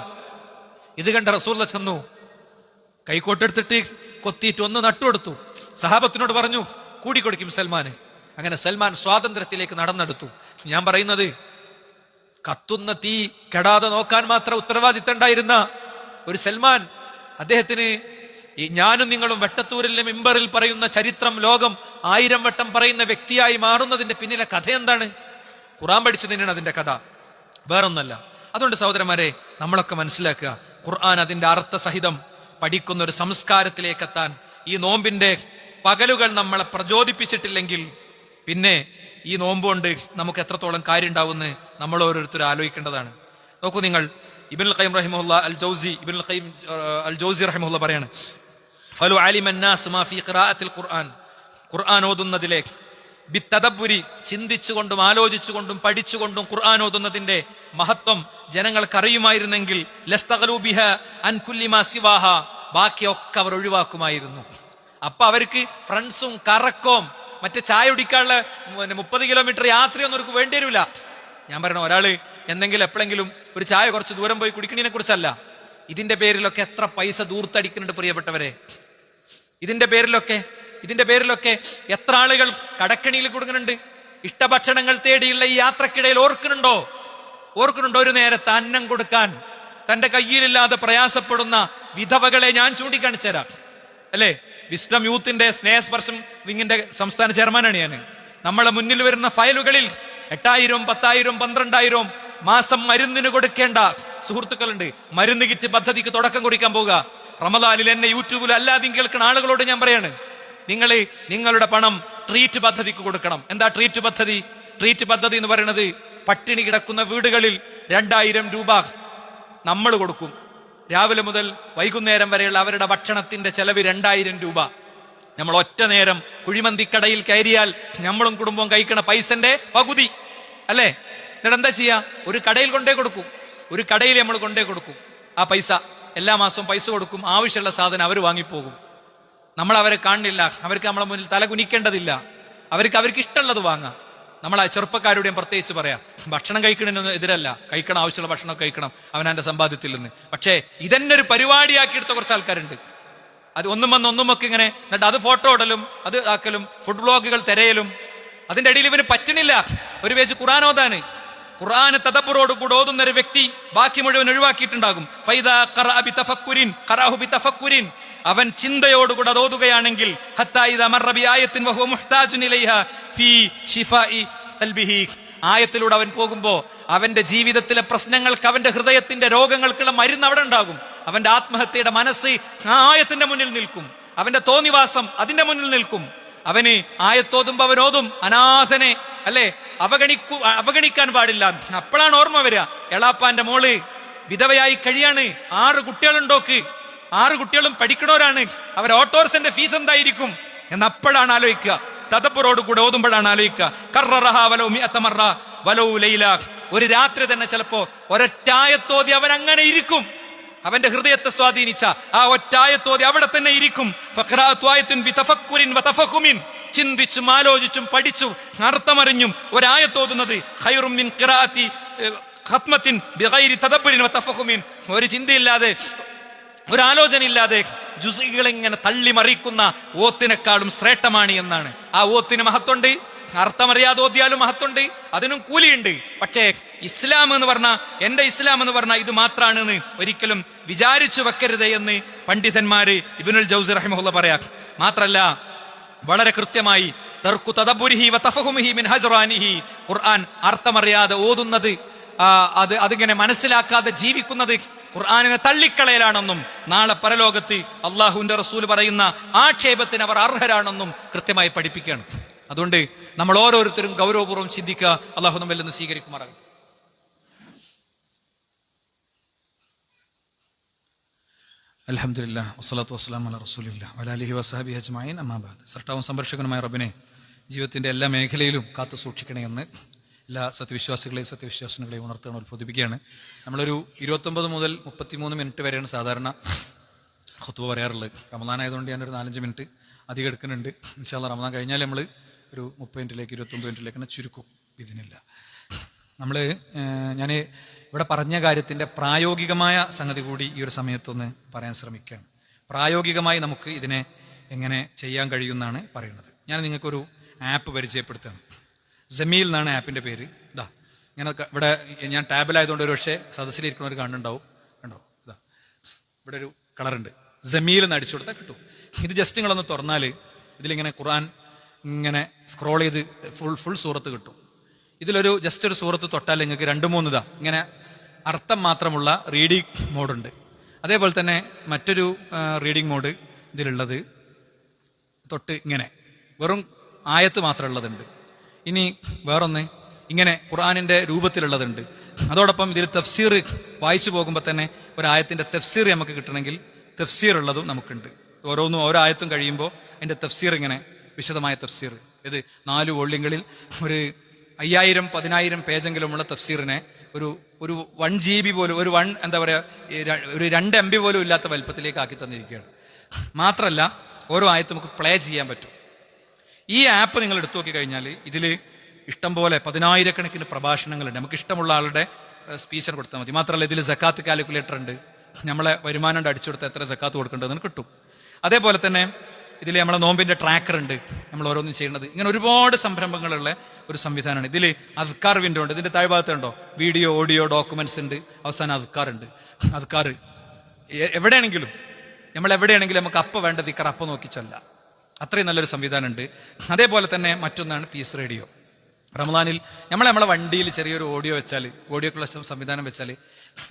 Speaker 1: ഇത് കണ്ട റസൂലുള്ളാഹി ചെന്നു, കൈക്കോട്ടെടുത്തിട്ട് കൊത്തിയിട്ട് ഒന്ന് നട്ടുകൊടുത്തു. സഹാബത്തിനോട് പറഞ്ഞു, കൂടിക്കൊടുക്കും സൽമാന്. അങ്ങനെ സൽമാൻ സ്വാതന്ത്ര്യത്തിലേക്ക് നടന്നെടുത്തു. ഞാൻ പറയുന്നത്, കത്തുന്ന തീ കെടാതെ നോക്കാൻ മാത്രം ഉത്തരവാദിത്തം ഉണ്ടായിരുന്ന ഒരു സൽമാൻ, അദ്ദേഹത്തിന് ഈ ഞാനും നിങ്ങളും വെട്ടത്തൂരിലെ മിമ്പറിൽ പറയുന്ന ചരിത്രം ലോകം 1000 വട്ടം പറയുന്ന വ്യക്തിയായി മാറുന്നതിന്റെ പിന്നിലെ കഥ എന്താണ്? ഖുർആൻ പഠിച്ചു തന്നെയാണ് അതിന്റെ കഥ, വേറൊന്നല്ല. അതുകൊണ്ട് സഹോദരന്മാരെ, നമ്മളൊക്കെ മനസ്സിലാക്കുക, ഖുർആൻ അതിന്റെ അർത്ഥസഹിതം പഠിക്കുന്ന ഒരു സംസ്കാരത്തിലേക്ക് എത്താൻ ഈ നോമ്പിന്റെ പകലുകൾ നമ്മളെ പ്രചോദിപ്പിച്ചിട്ടില്ലെങ്കിൽ പിന്നെ ഈ നോമ്പുകൊണ്ട് നമുക്ക് എത്രത്തോളം കാര്യം ഉണ്ടാവുമെന്ന് നമ്മൾ ഓരോരുത്തരും ആലോചിക്കേണ്ടതാണ്. നോക്കൂ നിങ്ങൾ, ഇബ്നുൽ ഖയ്യിം റഹിമഹുല്ലാ അൽ ജൗസി റഹിമഹുല്ലാ പറയാണ്, ഫലു അലിമൻ നാസ് മാ ഫീ ഖിറാഅത്തിൽ ഖുർആൻ, ഖുർആൻ ഓതുന്നതിലെ ബിത്തദബ്ബുരി, ചിന്തിച്ചുകൊണ്ടും ആലോചിച്ചുകൊണ്ടും പഠിച്ചുകൊണ്ടും ഖുർആൻ ഓതുന്നതിന്റെ മഹത്വം ജനങ്ങൾക്ക് അറിയുമായിരുന്നെങ്കിൽ ലസ്തഗലൂ ബിഹാ അൻ കുല്ലി മാ സിവാഹ, ബാക്കിയൊക്കെ അവർ ഒഴിവാക്കുമായിരുന്നു. അപ്പൊ അവർക്ക് ഫ്രണ്ട്സും കറക്കവും മറ്റേ ചായ കുടിക്കാനുള്ള 30 കിലോമീറ്റർ യാത്രയൊന്നും അവർക്ക് വേണ്ടി വരില്ല. ഞാൻ പറയണ, ഒരാള് എന്തെങ്കിലും എപ്പോഴെങ്കിലും ഒരു ചായ കുറച്ച് ദൂരം പോയി കുടിക്കണതിനെ കുറിച്ചല്ല. ഇതിന്റെ പേരിലൊക്കെ എത്ര പൈസ ദൂർത്തടിക്കുന്നുണ്ട് പ്രിയപ്പെട്ടവരെ. ഇതിന്റെ പേരിലൊക്കെ എത്ര ആളുകൾ കടക്കണിയിൽ കൊടുക്കുന്നുണ്ട്. ഇഷ്ടഭക്ഷണങ്ങൾ തേടിയുള്ള ഈ യാത്രക്കിടയിൽ ഓർക്കുന്നുണ്ടോ? ഒരു നേരത്തെ അന്നം കൊടുക്കാൻ തന്റെ കയ്യിലില്ലാതെ പ്രയാസപ്പെടുന്ന വിധവകളെ ഞാൻ ചൂണ്ടിക്കാണിച്ചു തരാം, അല്ലേ? വിസ്ഡം യൂത്തിന്റെ സ്നേഹസ്പർശം വിങ്ങിന്റെ സംസ്ഥാന ചെയർമാനാണ് ഞാൻ. നമ്മളെ മുന്നിൽ വരുന്ന ഫയലുകളിൽ 8000, 10,000, 12,000 മാസം മരുന്നിന് കൊടുക്കേണ്ട സുഹൃത്തുക്കളുണ്ട്. മരുന്ന് കിറ്റ് പദ്ധതിക്ക് തുടക്കം കുറിക്കാൻ പോവുക. റമദാനിൽ എന്നെ യൂട്യൂബിൽ അല്ലാതെ കേൾക്കുന്ന ആളുകളോട് ഞാൻ പറയാണ്, നിങ്ങൾ നിങ്ങളുടെ പണം ട്രീറ്റ് പദ്ധതിക്ക് കൊടുക്കണം. എന്താ ട്രീറ്റ് പദ്ധതി? ട്രീറ്റ് പദ്ധതി എന്ന് പറയുന്നത്, പട്ടിണി കിടക്കുന്ന വീടുകളിൽ 2000 രൂപ നമ്മൾ കൊടുക്കും. രാവിലെ മുതൽ വൈകുന്നേരം വരെയുള്ള അവരുടെ ഭക്ഷണത്തിന്റെ ചെലവ് 2000 രൂപ. നമ്മൾ ഒറ്റ നേരം കുഴിമന്തിക്കടയിൽ കയറിയാൽ നമ്മളും കുടുംബവും കഴിക്കണ പൈസന്റെ പകുതി, അല്ലേ? എന്നിട്ട് എന്താ ചെയ്യാ? ഒരു കടയിൽ കൊണ്ടേ കൊടുക്കും. ആ പൈസ എല്ലാ മാസവും പൈസ കൊടുക്കും. ആവശ്യമുള്ള സാധനം അവർ വാങ്ങിപ്പോകും. നമ്മൾ അവരെ കാണുന്നില്ല, അവർക്ക് നമ്മളെ മുന്നിൽ തല കുനിക്കേണ്ടതില്ല. അവർക്ക് ഇഷ്ടമുള്ളത് വാങ്ങാം. നമ്മൾ ആ ചെറുപ്പക്കാരുടെയും പ്രത്യേകിച്ച് പറയാം, ഭക്ഷണം കഴിക്കണതിനൊന്നും എതിരല്ല, കഴിക്കണം, ആവശ്യമുള്ള ഭക്ഷണം കഴിക്കണം അവനാന്റെ സമ്പാദ്യത്തിൽ നിന്ന്. പക്ഷേ ഇതന്നെ ഒരു പരിപാടിയാക്കിയെടുത്ത കുറച്ച് ആൾക്കാരുണ്ട്. അത് ഒന്നുമൊക്കെ ഇങ്ങനെ, എന്നിട്ട് അത് ഫോട്ടോ ഇടലും, അത് ആക്കലും, ഫുഡ് വ്ളോഗുകൾ തിരയലും. അതിന്റെ ഇടയിൽ ഇവന് പറ്റണില്ല ഒരു പേജ് ഖുർആൻ ഓതാന്. ഖുർആന് തദബ്ബുറോട് കൂടെ ഓതുന്ന ഒരു വ്യക്തി ബാക്കി മുഴുവൻ ഒഴിവാക്കിയിട്ടുണ്ടാകും. ഫൈദാ ഖറഅ ബിതഫക്കുരിൻ ഖറഅഹു ബിതഫക്കുരിൻ, അവൻ ചിന്തയോടുകൂടെ അത് ഓതുകയാണെങ്കിൽ ഹത്താ ഇദാ മർറ ബിആയത്തിൻ വഹുവ മുഹ്താജുൻ ഇലൈഹാ ഫീ ശിഫാഇ ഖൽബിഹി, ആയത്തിലൂടെ അവൻ പോകുമ്പോ അവന്റെ ജീവിതത്തിലെ പ്രശ്നങ്ങൾക്ക്, അവന്റെ ഹൃദയത്തിന്റെ രോഗങ്ങൾക്കുള്ള മരുന്ന് അവിടെ ഉണ്ടാകും. അവന്റെ ആത്മഹത്യയുടെ മനസ്സ് ആ ആയത്തിന്റെ മുന്നിൽ നിൽക്കും. അവന്റെ തോന്നിവാസം അതിന്റെ മുന്നിൽ നിൽക്കും. അവന് ആയത്തോതുമ്പോ അവനോതും, അനാഥനെ അല്ലെ അവഗണിക്കാൻ പാടില്ല. അപ്പോഴാണ് ഓർമ്മ വരിക, എളാപ്പാന്റെ മോള് വിധവയായി കഴിയാണ്, 6 കുട്ടികളുണ്ടോക്ക്, 6 കുട്ടികളും പഠിക്കണവരാണ്, അവർ ഓട്ടോറിക്ഷന്റെ ഫീസ് എന്തായിരിക്കും എന്നപ്പോഴാണ് ആലോചിക്കുക. തദബ്ബുറോട് കൂടെ ഓതുമ്പോഴാണ് ആലോചിക്കുക. കർററഹാ വലൗ മിഅത മർറ വലൗ ലൈല, ഒരു രാത്രി തന്നെ ചിലപ്പോ ഒരൊറ്റായത്തോതി അവൻ അങ്ങനെ ഇരിക്കും. അവന്റെ ഹൃദയത്തെ സ്വാധീനിച്ച ആ ഒറ്റായത്തോതി അവിടെ തന്നെ ഇരിക്കും. ഫഖറഅതു ആയത്തുൻ ബിതഫക്കുരിൻ വതഫഹുമിൻ, ചിന്തിച്ചും ആലോചിച്ചും പഠിച്ചും അർത്ഥമറിഞ്ഞും ഒരായത്തോതുന്നത് ഖൈറും മിൻ ഖിറാഅത്തി ഖത്മത്തിൻ ബിഗൈരി തദബ്ബുരിൻ വതഫഹുമിൻ, ഒരു ചിന്തയില്ലാതെ ഒരാലോചനയില്ലാതെ ജുസുകളെ ഇങ്ങനെ തള്ളിമറിക്കുന്ന ഓത്തിനെക്കാളും ശ്രേഷ്ഠമാണ് എന്നാണ്. ആ ഓത്തിന് മഹത്വമുണ്ട്, അർത്ഥമറിയാതെ ഓതിയാലും മഹത്വമുണ്ട്, അതിനും കൂലിയുണ്ട്. പക്ഷേ ഇസ്ലാം എന്ന് പറഞ്ഞാൽ, എന്റെ ഇസ്ലാം എന്ന് പറഞ്ഞാൽ ഇത് മാത്രാണെന്ന് ഒരിക്കലും വിചാരിച്ചു വെക്കരുത് എന്ന് പണ്ഡിതന്മാര് ഇബ്നുൽ ജൗസി റഹിമഹുല്ലാ പറയാ. മാത്രല്ല വളരെ കൃത്യമായി തർക്കു തദബ്ബുരിഹി വതഫഹുമിഹി മിൻ ഹജ്റാനിഹി, ഖുർആൻ അർത്ഥമറിയാതെ ഓതുന്നത്, അതിങ്ങനെ മനസ്സിലാക്കാതെ ജീവിക്കുന്നത് ഖുർആനിനെ തള്ളിക്കളയലാണെന്നും നാളെ പരലോകത്ത് അള്ളാഹുവിന്റെ റസൂൽ പറയുന്ന ആക്ഷേപത്തിന് അവർ അർഹരാണെന്നും കൃത്യമായി പഠിപ്പിക്കുകയാണ്. അതുകൊണ്ട് നമ്മൾ ഓരോരുത്തരും ഗൗരവപൂർവ്വം ചിന്തിക്കുക. അള്ളാഹു നമ്മിൽ നിന്ന് സ്വീകരിക്കുമാറാകും. അൽഹംദുലില്ലാഹ് വസ്സലാത്തു വസ്സലാമു അലാ റസൂലില്ലാഹ് വഅലാ ആലിഹി വസഹബിഹി അജ്മഈൻ. അമ്മാ ബഅദ്. സർട്ടാവും സംരക്ഷകനുമായ റബ്ബിനെ ജീവിതത്തിന്റെ എല്ലാ മേഖലയിലും കാത്തു സൂക്ഷിക്കണേ എന്ന് എല്ലാ സത്യവിശ്വാസികളെയും സത്യവിശ്വാസികളെയും ഉണർത്തുകയാണ്, ഉത്ബോധിപ്പിക്കുകയാണ്. നമ്മളൊരു 29 മുതൽ 33 മിനിറ്റ് വരെയാണ് സാധാരണ ഖുത്ബ പറയാറുള്ളത്. റമദാൻ ആയതുകൊണ്ട് ഞാനൊരു 4-5 മിനിറ്റ് അധികം എടുക്കുന്നുണ്ട്. ഇൻഷാ അല്ലാഹ് റമദാൻ കഴിഞ്ഞാൽ നമ്മൾ ഒരു 30 മിനിറ്റിലേക്ക് 29 മിനിറ്റിലേക്ക് തന്നെ ചുരുക്കും ഇതിനില്ല. ഞാൻ ഇവിടെ പറഞ്ഞ കാര്യത്തിന്റെ പ്രായോഗികമായ സംഗതി കൂടി ഈ ഒരു സമയത്തൊന്ന് പറയാൻ ശ്രമിക്കുകയാണ്. പ്രായോഗികമായി നമുക്ക് ഇതിനെ എങ്ങനെ ചെയ്യാൻ കഴിയുമെന്നാണ് പറയുന്നത്. ഞാൻ നിങ്ങൾക്കൊരു ആപ്പ് പരിചയപ്പെടുത്തുകയാണ്. ജമീൽ എന്നാണ് ആപ്പിന്റെ പേര്. ഇതാ ഇങ്ങനെ ഇവിടെ ഞാൻ ടാബിലായതുകൊണ്ട് ഒരു പക്ഷേ സദസ്സിലിരിക്കുന്നവർ കാണുന്നുണ്ടാവും. കണ്ടോ, ഇതാ ഇവിടെ ഒരു കളറുണ്ട്, ജമീൽ എന്ന് അടിച്ചു കൊടുത്താൽ കിട്ടും. ഇത് ജസ്റ്റ് നിങ്ങളൊന്ന് തുറന്നാൽ ഇതിലിങ്ങനെ ഖുർആൻ ഇങ്ങനെ സ്ക്രോൾ ചെയ്ത് ഫുൾ സൂറത്ത് കിട്ടും. ഇതിലൊരു ജസ്റ്റ് ഒരു സൂറത്ത് തൊട്ടാൽ നിങ്ങൾക്ക് 2-3 ഇതാ ഇങ്ങനെ അർത്ഥം മാത്രമുള്ള റീഡിംഗ് മോഡുണ്ട്. അതേപോലെ തന്നെ മറ്റൊരു റീഡിംഗ് മോഡ് ഇതിലുള്ളത് തൊട്ട് ഇങ്ങനെ വെറും ആയത്ത് മാത്രമുള്ളതുണ്ട്. ഇനി വേറൊന്ന് ഇങ്ങനെ ഖുർആനിന്റെ രൂപത്തിലുള്ളതുണ്ട്. അതോടൊപ്പം ഇതിൽ തഫ്സീർ വായിച്ചു പോകുമ്പോൾ തന്നെ ഒരായത്തിന്റെ തഫ്സീർ നമുക്ക് കിട്ടണമെങ്കിൽ തഫ്സീർ ഉള്ളതും നമുക്കുണ്ട്. ഓരോന്നും ഓരോ ആയത്തും കഴിയുമ്പോൾ അതിന്റെ തഫ്സീർ ഇങ്ങനെ വിശദമായ തഫ്സീർ, ഇത് 4 വോള്യങ്ങളിൽ ഒരു 5000-10,000 പേജെങ്കിലുമുള്ള തഫ്സീറിനെ ഒരു 1 GB പോലും, ഒരു എന്താ പറയാ, ഒരു 2 MB പോലും ഇല്ലാത്ത വലുപ്പത്തിലേക്ക് ആക്കി തന്നിരിക്കുകയാണ്. മാത്രല്ല ഓരോ ആയത്ത് നമുക്ക് പ്ലേ ചെയ്യാൻ പറ്റും. ഈ ആപ്പ് നിങ്ങൾ എടുത്തു നോക്കി കഴിഞ്ഞാൽ ഇതിൽ ഇഷ്ടംപോലെ 10,000-കണക്കിന് പ്രഭാഷണങ്ങളുണ്ട്. നമുക്ക് ഇഷ്ടമുള്ള ആളുടെ സ്പീച്ചർ കൊടുത്താൽ മതി. മാത്രമല്ല ഇതിൽ സക്കാത്ത് കാൽക്കുലേറ്റർ ഉണ്ട്. നമ്മളെ വരുമാനം കൊണ്ട് അടിച്ചു കൊടുത്താൽ എത്ര സക്കാത്ത് കൊടുക്കേണ്ടതെന്ന് കിട്ടും. അതേപോലെ തന്നെ ഇതിൽ നമ്മളെ നോമ്പിന്റെ ട്രാക്കർ ഉണ്ട്, നമ്മൾ ഓരോന്നും ചെയ്യുന്നത്. ഇങ്ങനെ ഒരുപാട് സംരംഭങ്ങളുള്ള ഒരു സംവിധാനമാണ്. ഇതിൽ അദ്കാർ വിൻഡോ ഉണ്ട്. ഇതിന്റെ താഴ്ഭാഗത്തുണ്ടോ വീഡിയോ, ഓഡിയോ, ഡോക്യുമെന്റ്സ് ഉണ്ട്. അവസാനം അദ്കാർ ഉണ്ട്. അദ്കാർ എവിടെയാണെങ്കിലും നമുക്ക് അപ്പ വേണ്ട ദിക്കർ അപ്പ നോക്കി ചൊല്ലാം. അത്രയും നല്ലൊരു സംവിധാനം ഉണ്ട്. അതേപോലെ തന്നെ മറ്റൊന്നാണ് പീസ് റേഡിയോ. റമദാനിൽ നമ്മളെ വണ്ടിയിൽ ചെറിയൊരു ഓഡിയോ വെച്ചാൽ, ഓഡിയോക്കുള്ള സംവിധാനം വെച്ചാൽ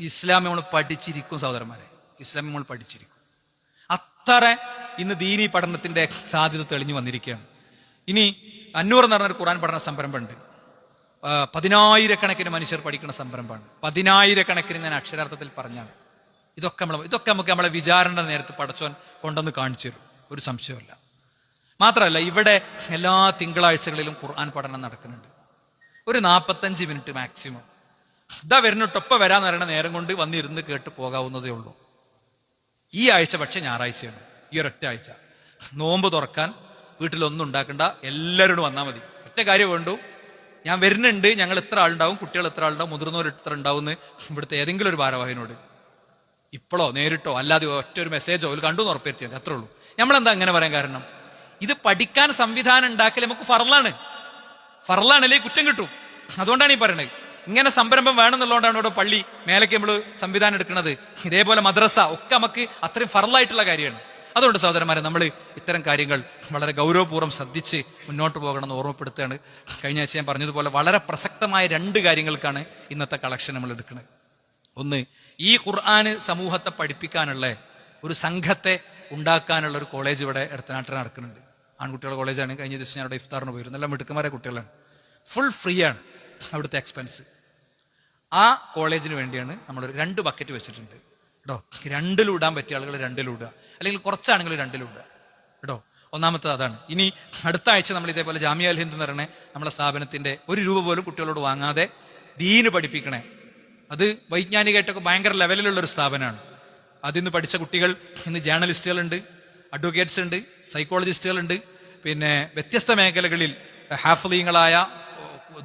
Speaker 1: ഇസ്ലാം നമ്മൾ പഠിച്ചിരിക്കും സഹോദരന്മാരെ. ഇസ്ലാം നമ്മൾ പഠിച്ചിരിക്കും. അത്ര ഇന്ന് ദീനി പഠനത്തിന്റെ സാധ്യത തെളിഞ്ഞു വന്നിരിക്കുകയാണ്. ഇനി അന്നൂർ എന്ന് പറഞ്ഞൊരു ഖുർആൻ പഠന സംരംഭമുണ്ട്. 10,000-കണക്കിന് മനുഷ്യർ പഠിക്കുന്ന സംരംഭമാണ്. 10,000-കണക്കിന് ഞാൻ അക്ഷരാർത്ഥത്തിൽ പറഞ്ഞാണ്. ഇതൊക്കെ നമുക്ക് നമ്മളെ വിചാരണ നേരത്ത് പടച്ചോൻ കൊണ്ടുവന്ന് കാണിച്ചു തരും, ഒരു സംശയമില്ല. മാത്രമല്ല ഇവിടെ എല്ലാ തിങ്കളാഴ്ചകളിലും ഖുർആൻ പഠനം നടക്കുന്നുണ്ട്. ഒരു 45 മിനിറ്റ് മാക്സിമം. ഇതാ വരുന്നിട്ടൊപ്പ വരാന്ന് പറയുന്ന നേരം കൊണ്ട് വന്നിരുന്ന് കേട്ട് പോകാവുന്നതേ ഉള്ളൂ. ഈ ആഴ്ച പക്ഷെ ഞായറാഴ്ചയാണ്, ഈ ഒരൊറ്റ ആഴ്ച. നോമ്പ് തുറക്കാൻ വീട്ടിലൊന്നും ഉണ്ടാക്കണ്ട, എല്ലാവരോടും വന്നാൽ മതി. ഒറ്റ കാര്യം വേണ്ടു, ഞാൻ വരുന്നുണ്ട്, ഞങ്ങൾ എത്ര ആളുണ്ടാവും, കുട്ടികൾ എത്ര ആളുണ്ടാവും, മുതിർന്നവർ എത്ര ഉണ്ടാവും എന്ന് ഇവിടുത്തെ ഏതെങ്കിലും ഒരു ഭാരവാഹിനോട് ഇപ്പോഴോ നേരിട്ടോ അല്ലാതെ ഒറ്റ ഒരു മെസ്സേജോ ഒരു കണ്ടു ഉറപ്പുവരുത്തിയാൽ അത്രേ ഉള്ളൂ. നമ്മളെന്താ അങ്ങനെ പറയാൻ കാരണം, ഇത് പഠിക്കാൻ സംവിധാനം ഉണ്ടാക്കൽ നമുക്ക് ഫറലാണല്ലേ കുറ്റം കിട്ടും. അതുകൊണ്ടാണ് ഈ പറയണത്. ഇങ്ങനെ സംരംഭം വേണമെന്നുള്ളതുകൊണ്ടാണ് ഇവിടെ പള്ളി മേലേക്ക് നമ്മൾ സംവിധാനം എടുക്കുന്നത്. ഇതേപോലെ മദ്രസ ഒക്കെ നമുക്ക് അത്രയും ഫറലായിട്ടുള്ള കാര്യമാണ്. അതുകൊണ്ട് സഹോദരന്മാരെ, നമ്മൾ ഇത്തരം കാര്യങ്ങൾ വളരെ ഗൗരവപൂർവ്വം ശ്രദ്ധിച്ച് മുന്നോട്ട് പോകണമെന്ന് ഓർമ്മപ്പെടുത്തുകയാണ്. കഴിഞ്ഞ ആഴ്ച ഞാൻ പറഞ്ഞതുപോലെ വളരെ പ്രസക്തമായ 2 കാര്യങ്ങൾക്കാണ് ഇന്നത്തെ കളക്ഷൻ നമ്മൾ എടുക്കുന്നത്. ഒന്ന്, ഈ ഖുർആന് സമൂഹത്തെ പഠിപ്പിക്കാനുള്ള ഒരു സംഘത്തെ ഉണ്ടാക്കാനുള്ള ഒരു കോളേജ് ഇവിടെ എടത്തനാട്ടിൽ നടക്കുന്നുണ്ട്. ആൺകുട്ടികളുടെ കോളേജാണ്. കഴിഞ്ഞ ദിവസം ഞാൻ അവിടെ ഇഫ്താറിന് പോയിരുന്നു. നല്ല മിടുക്കന്മാരെ കുട്ടികളാണ്. ഫുൾ ഫ്രീ ആണ് അവിടുത്തെ എക്സ്പെൻസ്. ആ കോളേജിന് വേണ്ടിയാണ് നമ്മൾ 2 ബക്കറ്റ് വെച്ചിട്ടുണ്ട് കേട്ടോ. 2 ഇടാൻ പറ്റിയ ആളുകൾ 2 ഇടുക, അല്ലെങ്കിൽ കുറച്ചാണെങ്കിൽ 2 ഇടുക കേട്ടോ. ഒന്നാമത്തെ അതാണ്. ഇനി അടുത്ത ആഴ്ച നമ്മൾ ഇതേപോലെ ജാമിയ അൽ ഹിന്ദ് എന്ന് പറഞ്ഞ നമ്മളെ സ്ഥാപനത്തിന്റെ 1 രൂപ പോലും കുട്ടികളോട് വാങ്ങാതെ ദീന് പഠിപ്പിക്കണേ. അത് വൈജ്ഞാനികമായിട്ടൊക്കെ ഭയങ്കര ലെവലിലുള്ളൊരു സ്ഥാപനമാണ്. അതിന്ന് പഠിച്ച കുട്ടികൾ ഇന്ന് ജേർണലിസ്റ്റുകളുണ്ട്, അഡ്വക്കേറ്റ്സ് ഉണ്ട്, സൈക്കോളജിസ്റ്റുകളുണ്ട്, പിന്നെ വ്യത്യസ്ത മേഖലകളിൽ ഹാഫിളീങ്ങളായ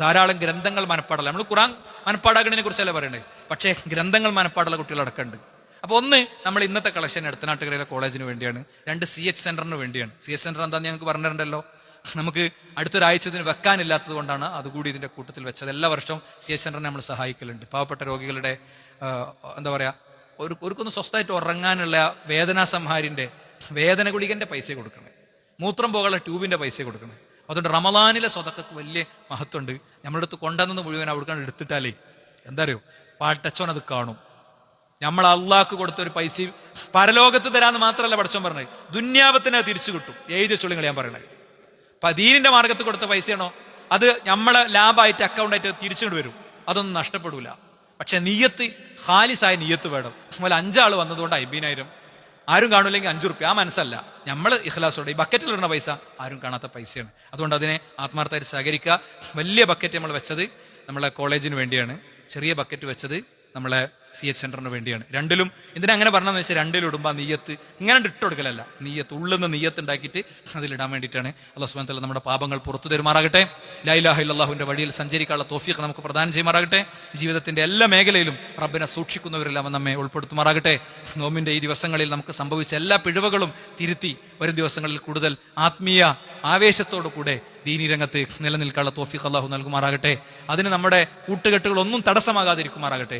Speaker 1: ധാരാളം ഗ്രന്ഥങ്ങൾ മനപ്പാടല്ല. നമ്മൾ ഖുർആൻ മനപ്പാടാക്കുന്നതിനെ കുറിച്ചല്ല പറയണ്ടേ, പക്ഷേ ഗ്രന്ഥങ്ങൾ മനപ്പാടുള്ള കുട്ടികളടക്കമുണ്ട്. അപ്പൊ ഒന്ന്, നമ്മൾ ഇന്നത്തെ കളക്ഷൻ എടത്തനാട്ടുകരയിലെ കോളേജിന് വേണ്ടിയാണ്. രണ്ട്, CH സെന്ററിന് വേണ്ടിയാണ്. CH സെന്റർ എന്താന്ന് ഞങ്ങൾക്ക് പറഞ്ഞിട്ടുണ്ടല്ലോ. നമുക്ക് അടുത്തൊരാഴ്ച ഇതിന് വെക്കാനില്ലാത്തത് കൊണ്ടാണ് അതുകൂടി ഇതിന്റെ കൂട്ടത്തിൽ വെച്ചത്. എല്ലാ വർഷവും CH സെന്ററിനെ നമ്മൾ സഹായിക്കലുണ്ട്. പാവപ്പെട്ട രോഗികളുടെ എന്താ പറയാ, ഒരുക്കൊന്ന് സ്വസ്ഥമായിട്ട് ഉറങ്ങാനുള്ള വേദനാ സംഹാരിന്റെ വേദന ഗുളികന്റെ പൈസ കൊടുക്കണേ, മൂത്രം പോകാനുള്ള ട്യൂബിന്റെ പൈസ കൊടുക്കണേ. അതുകൊണ്ട് റമദാനിലെ സ്വതക്കക്ക് വലിയ മഹത്വമുണ്ട്. നമ്മുടെ അടുത്ത് കൊണ്ടുവന്നത് മുഴുവൻ അവിടേക്കാണ് എടുത്തിട്ടാലേ എന്താ അറിയോ, പാട്ടച്ചോൻ അത് കാണും. നമ്മൾ അള്ളാഹ്ക്ക് കൊടുത്ത ഒരു പൈസ പരലോകത്ത് തരാന്ന് മാത്രമല്ല പഠിച്ചോൻ പറഞ്ഞത്, ദുന്യാവത്തിന് അത് തിരിച്ചു കിട്ടും. എഴുതി ചൊല്ലിങ്ങൾ ഞാൻ പറയണേ. ദീനിന്റെ മാർഗത്ത് കൊടുത്ത പൈസയാണോ അത് നമ്മളെ ലാഭമായിട്ട് അക്കൗണ്ടായിട്ട് തിരിച്ചുകൊണ്ട് വരും, അതൊന്നും നഷ്ടപ്പെടൂല. പക്ഷെ നിയ്യത്ത്, ഖാലിസായ നിയ്യത്ത് വേണം. അതുപോലെ 5 ആൾ വന്നതുകൊണ്ട് 50,000 ആരും കാണൂല്ലെങ്കിൽ 5 റുപ്യ, ആ മനസ്സല്ല. നമ്മൾ ഇഖ്ലാസോടെ ഈ ബക്കറ്റിൽ ഇടുന്ന പൈസ ആരും കാണാത്ത പൈസയാണ്. അതുകൊണ്ട് അതിനെ ആത്മാർത്ഥമായിട്ട് സഹകരിക്കുക. വലിയ ബക്കറ്റ് നമ്മൾ വെച്ചത് നമ്മളെ കോളേജിന് വേണ്ടിയാണ്, ചെറിയ ബക്കറ്റ് വെച്ചത് നമ്മളെ CH സെന്ററിന് വേണ്ടിയാണ്. രണ്ടിലും എന്തിനാ അങ്ങനെ പറഞ്ഞതെന്ന് വെച്ചാൽ, രണ്ടിലും ഇടുമ്പോൾ നീയത്ത് ഇങ്ങനെ ഇട്ട് കൊടുക്കലല്ല, നീയത്ത് ഉള്ളുന്ന നീയത്ത് ഉണ്ടാക്കിയിട്ട് അതിലിടാൻ വേണ്ടിയിട്ടാണ്. അല്ലാഹു സുബ്ഹാനഹു വ തആല നമ്മുടെ പാപങ്ങൾ പുറത്തു തരുമാറാകട്ടെ. ലാ ഇലാഹ ഇല്ലല്ലാഹുവിന്റെ വഴിയിൽ സഞ്ചരിക്കാനുള്ള തൗഫീഖ് നമുക്ക് പ്രദാനം ചെയ്യുമാറാകട്ടെ. ജീവിതത്തിന്റെ എല്ലാ മേഖലയിലും റബ്ബിനെ സൂക്ഷിക്കുന്നവരെല്ലാം നമ്മെ ഉൾപ്പെടുത്തുമാറാകട്ടെ. നോമ്പിന്റെ ഈ ദിവസങ്ങളിൽ നമുക്ക് സംഭവിച്ച എല്ലാ പിഴവുകളും തിരുത്തി വരും ദിവസങ്ങളിൽ കൂടുതൽ ആത്മീയ ആവേശത്തോടു കൂടെ ദീനി രംഗത്ത് നിലനിൽക്കാനുള്ള തൗഫീഖ് അല്ലാഹു നൽകുമാറാകട്ടെ. അതിന് നമ്മുടെ കൂട്ടുകെട്ടുകൾ ഒന്നും തടസ്സമാകാതിരിക്കുമാറാകട്ടെ.